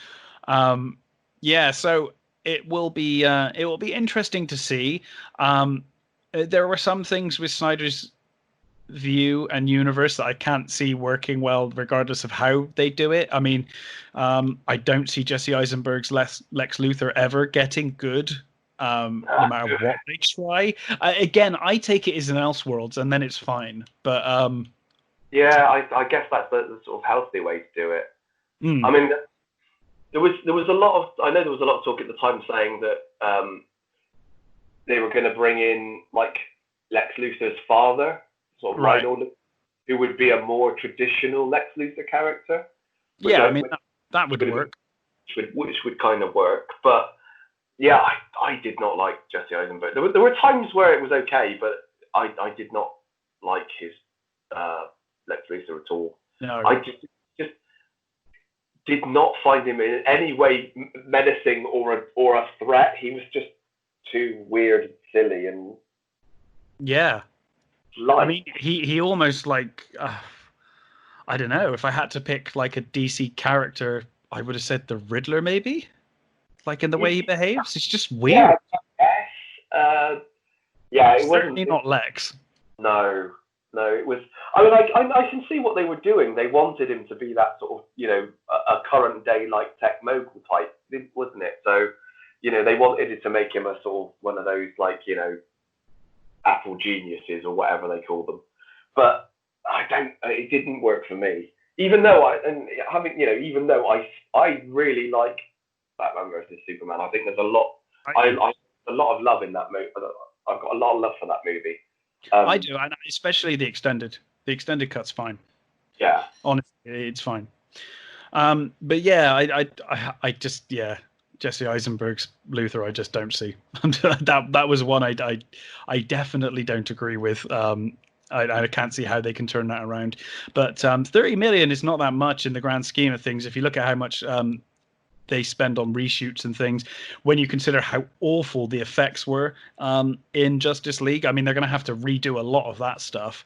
So it will be interesting to see. There were some things with Snyder's view and universe that I can't see working well regardless of how they do it. I mean, I don't see Jesse Eisenberg's Lex Luthor ever getting good, no matter what they try. Again, I take it as an Elseworlds and then it's fine. But I guess that's the sort of healthy way to do it. I mean, there was a lot of talk at the time saying that they were going to bring in like Lex Luthor's father, sort of Reinhold, who would be a more traditional Lex Luthor character. Yeah, I mean that would work. Which would kind of work, but yeah, I did not like Jesse Eisenberg. There were times where it was okay, but I did not like his Lex Luthor at all. No, I just did not find him in any way menacing or a threat. He was just too weird and silly, and Yeah. Light. I mean, he almost like I don't know. If I had to pick like a DC character, I would have said the Riddler, maybe. Like in the way he behaves, it's just weird. Yeah, yeah, it wasn't. Certainly not Lex. No, no, it was. I mean, I can see what they were doing. They wanted him to be that sort of, a current day like tech mogul type, wasn't it? So, they wanted it to make him a sort of one of those like, Apple geniuses or whatever they call them. But it didn't work for me. Even though even though I really like Batman versus Superman. I think there's a lot. A lot of love in that movie. I've got a lot of love for that movie. I do, and especially the extended. The extended cut's fine. Yeah, honestly, it's fine. But yeah, I just Jesse Eisenberg's Luthor, I just don't see. that was one I definitely don't agree with. I can't see how they can turn that around. But 30 million is not that much in the grand scheme of things. If you look at how much they spend on reshoots and things, when you consider how awful the effects were in Justice League, I mean, they're going to have to redo a lot of that stuff.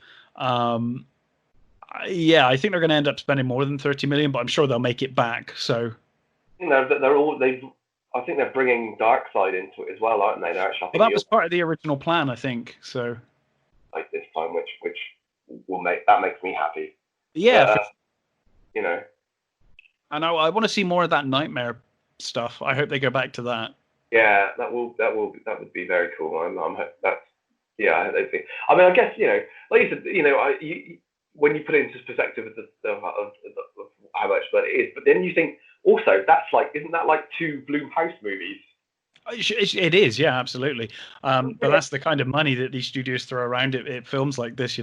Yeah, I think they're going to end up spending more than 30 million, but I'm sure they'll make it back. So, I think they're bringing Darkseid into it as well, aren't they? That was part of the original plan, I think. So, like this time, which makes me happy. Yeah, but, I know. I want to see more of that Nightmare stuff. I hope they go back to that. Yeah, that would be very cool. I mean, I guess like you said, when you put it into perspective of how much that it is, but then you think also isn't that like 2 Blumhouse movies? It is, yeah, absolutely. But that's the kind of money that these studios throw around it films like this,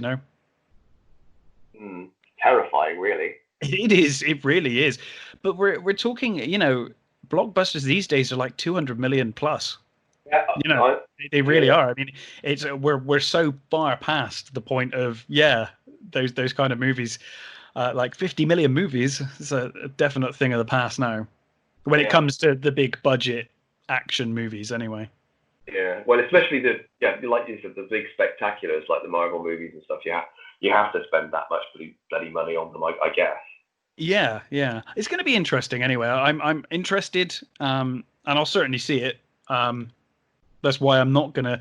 Terrifying, really. It is. It really is. But we're talking, blockbusters these days are like 200 million plus. Yeah, they really are. I mean, we're so far past the point of those kind of movies, like 50 million movies. It's a definite thing of the past now, when it comes to the big budget action movies, anyway. Yeah, well, especially like you said, the big spectaculars like the Marvel movies and stuff. You have to spend that much bloody money on them, I guess. Yeah, it's going to be interesting anyway. I'm interested, and I'll certainly see it. That's why I'm not gonna.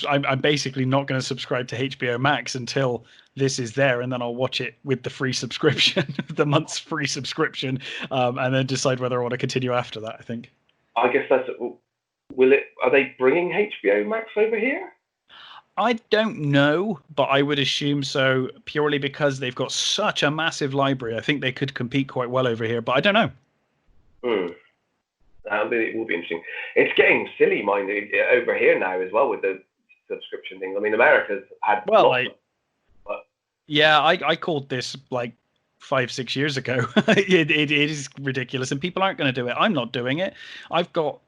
I'm basically not going to subscribe to HBO Max until this is there, and then I'll watch it with the free subscription, the month's free subscription, and then decide whether I want to continue after that. I think. I guess that's. Are they bringing HBO Max over here? I don't know, but I would assume so, purely because they've got such a massive library. I think they could compete quite well over here, but I don't know. It will be interesting. It's getting silly minded over here now as well with the subscription things. I mean, America's had I called this like 5-6 years ago. It is ridiculous, and people aren't going to do it. I'm not doing it. I've got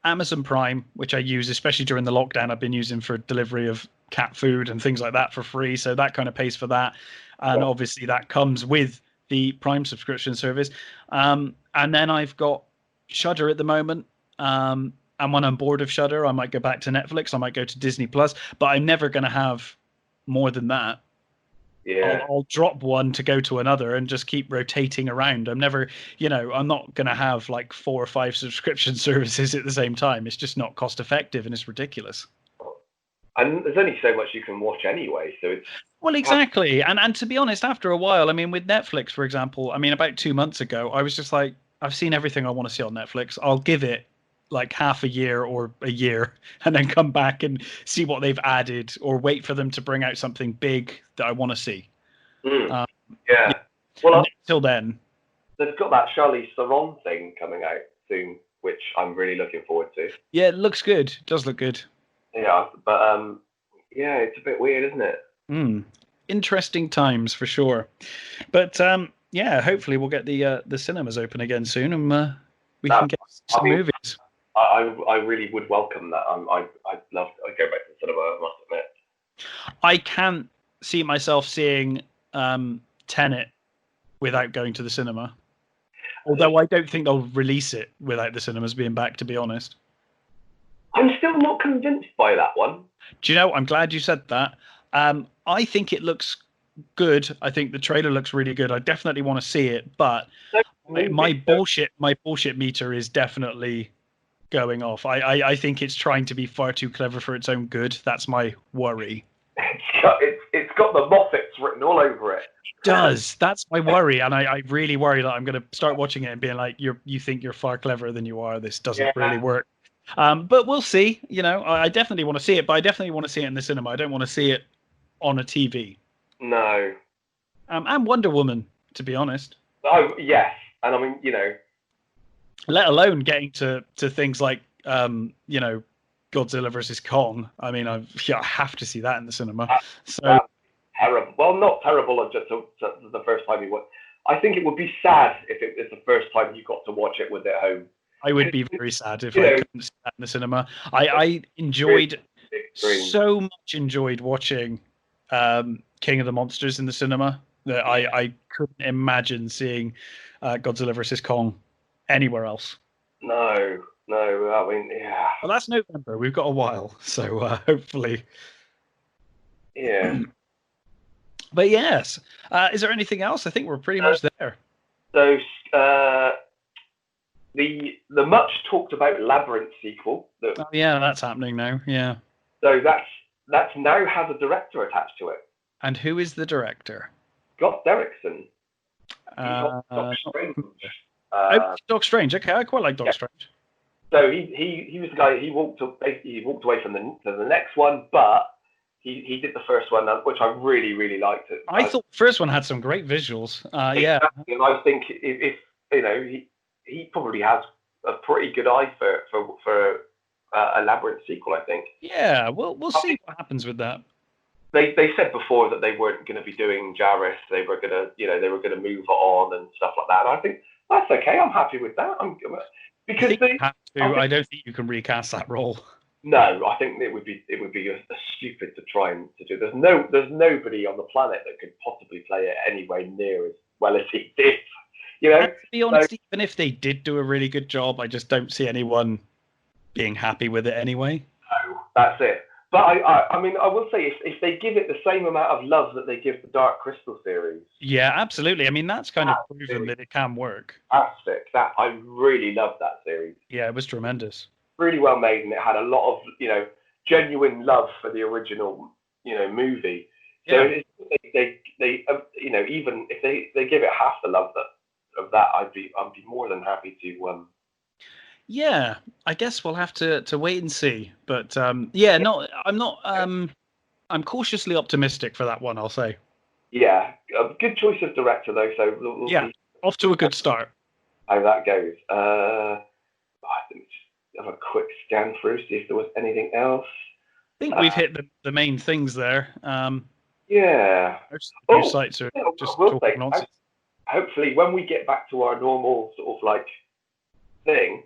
Amazon Prime, which I use especially during the lockdown. I've been using for delivery of cat food and things like that for free, so that kind of pays for that, and obviously that comes with the Prime subscription service. And then I've got Shudder at the moment. And when I'm bored of Shudder, I might go back to Netflix. I might go to Disney Plus, but I'm never going to have more than that. Yeah, I'll drop one to go to another and just keep rotating around. I'm never, I'm not going to have like 4 or 5 subscription services at the same time. It's just not cost effective, and it's ridiculous. And there's only so much you can watch anyway, so it's... Well, exactly. And to be honest, after a while, I mean, with Netflix, for example, I mean, about 2 months ago, I was just like, I've seen everything I want to see on Netflix. I'll give it like half a year or a year and then come back and see what they've added, or wait for them to bring out something big that I want to see. Well, until then, they've got that Charlize Theron thing coming out soon, which I'm really looking forward to. Yeah, it looks good. It does look good. Yeah, but it's a bit weird, isn't it? Interesting times for sure. But hopefully we'll get the cinemas open again soon, and we can get some movies. I really would welcome that. I'd go back to the cinema, I must admit. I can't see myself seeing Tenet without going to the cinema. Although I don't think they'll release it without the cinemas being back, to be honest. I'm still not convinced by that one. Do you know? I'm glad you said that. I think it looks good. I think the trailer looks really good. I definitely want to see it, but my bullshit meter is definitely going off. I think it's trying to be far too clever for its own good. That's my worry. It's got the Moffats written all over it. It does. That's my worry, and I really worry that I'm going to start watching it and being like, you think you're far cleverer than you are. This doesn't really work. But we'll see. You know, I definitely want to see it, but I definitely want to see it in the cinema. I don't want to see it on a TV. No. And Wonder Woman, to be honest. Oh yes, and I mean, you know, let alone getting to things like you know, Godzilla versus Kong. I mean, I have to see that in the cinema. So terrible. Well, not terrible. Just the first time you watch. I think it would be sad if it was the first time you got to watch it with it at home. I would be very sad if I couldn't see that in the cinema. I enjoyed so much watching King of the Monsters in the cinema that I couldn't imagine seeing Godzilla versus Kong anywhere else. No, I mean, yeah. Well, that's November. We've got a while, so hopefully. Yeah. But yes, is there anything else? I think we're pretty much there. So the much talked about Labyrinth sequel. Oh yeah, that's happening now. Yeah. So that's now has a director attached to it. And who is the director? Scott Derrickson. Doctor Strange. Doctor Strange. Okay, I quite like Doctor Strange. So he was the guy. He walked away from the next one, but he did the first one, which I really, really liked it. I thought the first one had some great visuals. Yeah. And I think if you know, he probably has a pretty good eye for a Labyrinth sequel, I think. Yeah, we'll see what happens with that. They said before that they weren't going to be doing Jareth. They were going to move on and stuff like that. And I think that's okay. I'm happy with that. Because I don't think you can recast that role. No, I think it would be stupid to try and to do. There's nobody on the planet that could possibly play it anywhere near as well as he did. You know. To be honest, even if they did do a really good job, I just don't see anyone being happy with it anyway. No, that's it. But I mean, I will say if they give it the same amount of love that they give the Dark Crystal series. Yeah, absolutely. I mean, that's kind of proven that it can work. Fantastic. That I really loved that series. Yeah, it was tremendous. Really well made, and it had a lot of genuine love for the original movie. So they even if they give it half the love of that, I'd be more than happy to. Yeah, I guess we'll have to wait and see. But I'm cautiously optimistic for that one, I'll say. Yeah, a good choice of director though. So we'll see off to a good start. How that goes. I think just have a quick scan through, see if there was anything else. I think we've hit the main things there. Yeah. Most sites are just talking nonsense. Hopefully, when we get back to our normal sort of like thing,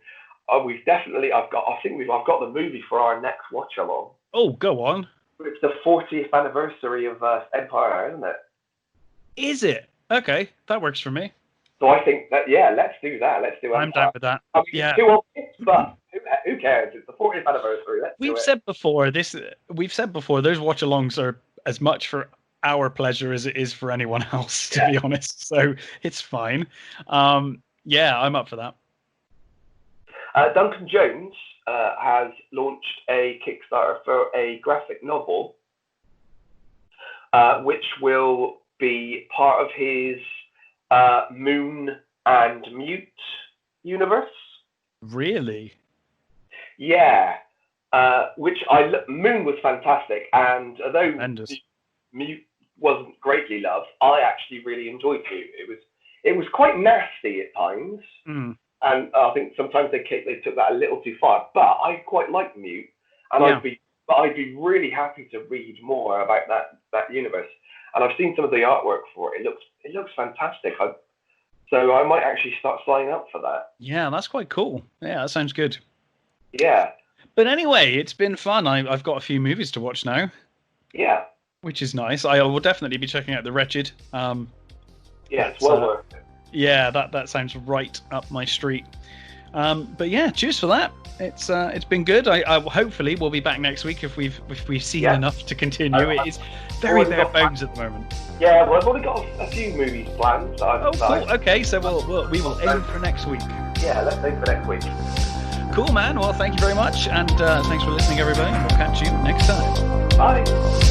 I've got the movie for our next watch along. Oh, go on. It's the 40th anniversary of Empire, isn't it? Is it? Okay, that works for me. So I think that let's do that. Let's do Empire. I'm down with that. I mean, too obvious, but who cares? It's the 40th anniversary. We've said before those watch-alongs are as much for our pleasure as it is for anyone else, to be honest. So it's fine. Yeah, I'm up for that. Duncan Jones has launched a Kickstarter for a graphic novel, which will be part of his Moon and Mute universe. Really? Yeah. Moon was fantastic, and although Mute wasn't greatly loved, I actually really enjoyed Mute. It was quite nasty at times. Mm. And I think sometimes they took that a little too far. But I quite like Mute, and I'd be really happy to read more about that universe. And I've seen some of the artwork for it. It looks fantastic. So I might actually start signing up for that. Yeah, that's quite cool. Yeah, that sounds good. Yeah. But anyway, it's been fun. I've got a few movies to watch now. Yeah. Which is nice. I will definitely be checking out The Wretched. Yeah, it's well worth it. Yeah, that sounds right up my street. But yeah, cheers for that. It's been good. I hopefully we'll be back next week if we've seen enough to continue. It is very bare bones at the moment. Yeah, well, I've only got a few movies planned. So cool. Okay, so we will aim for next week. Yeah, let's aim for next week. Cool, man. Well, thank you very much, and thanks for listening, everybody. We'll catch you next time. Bye.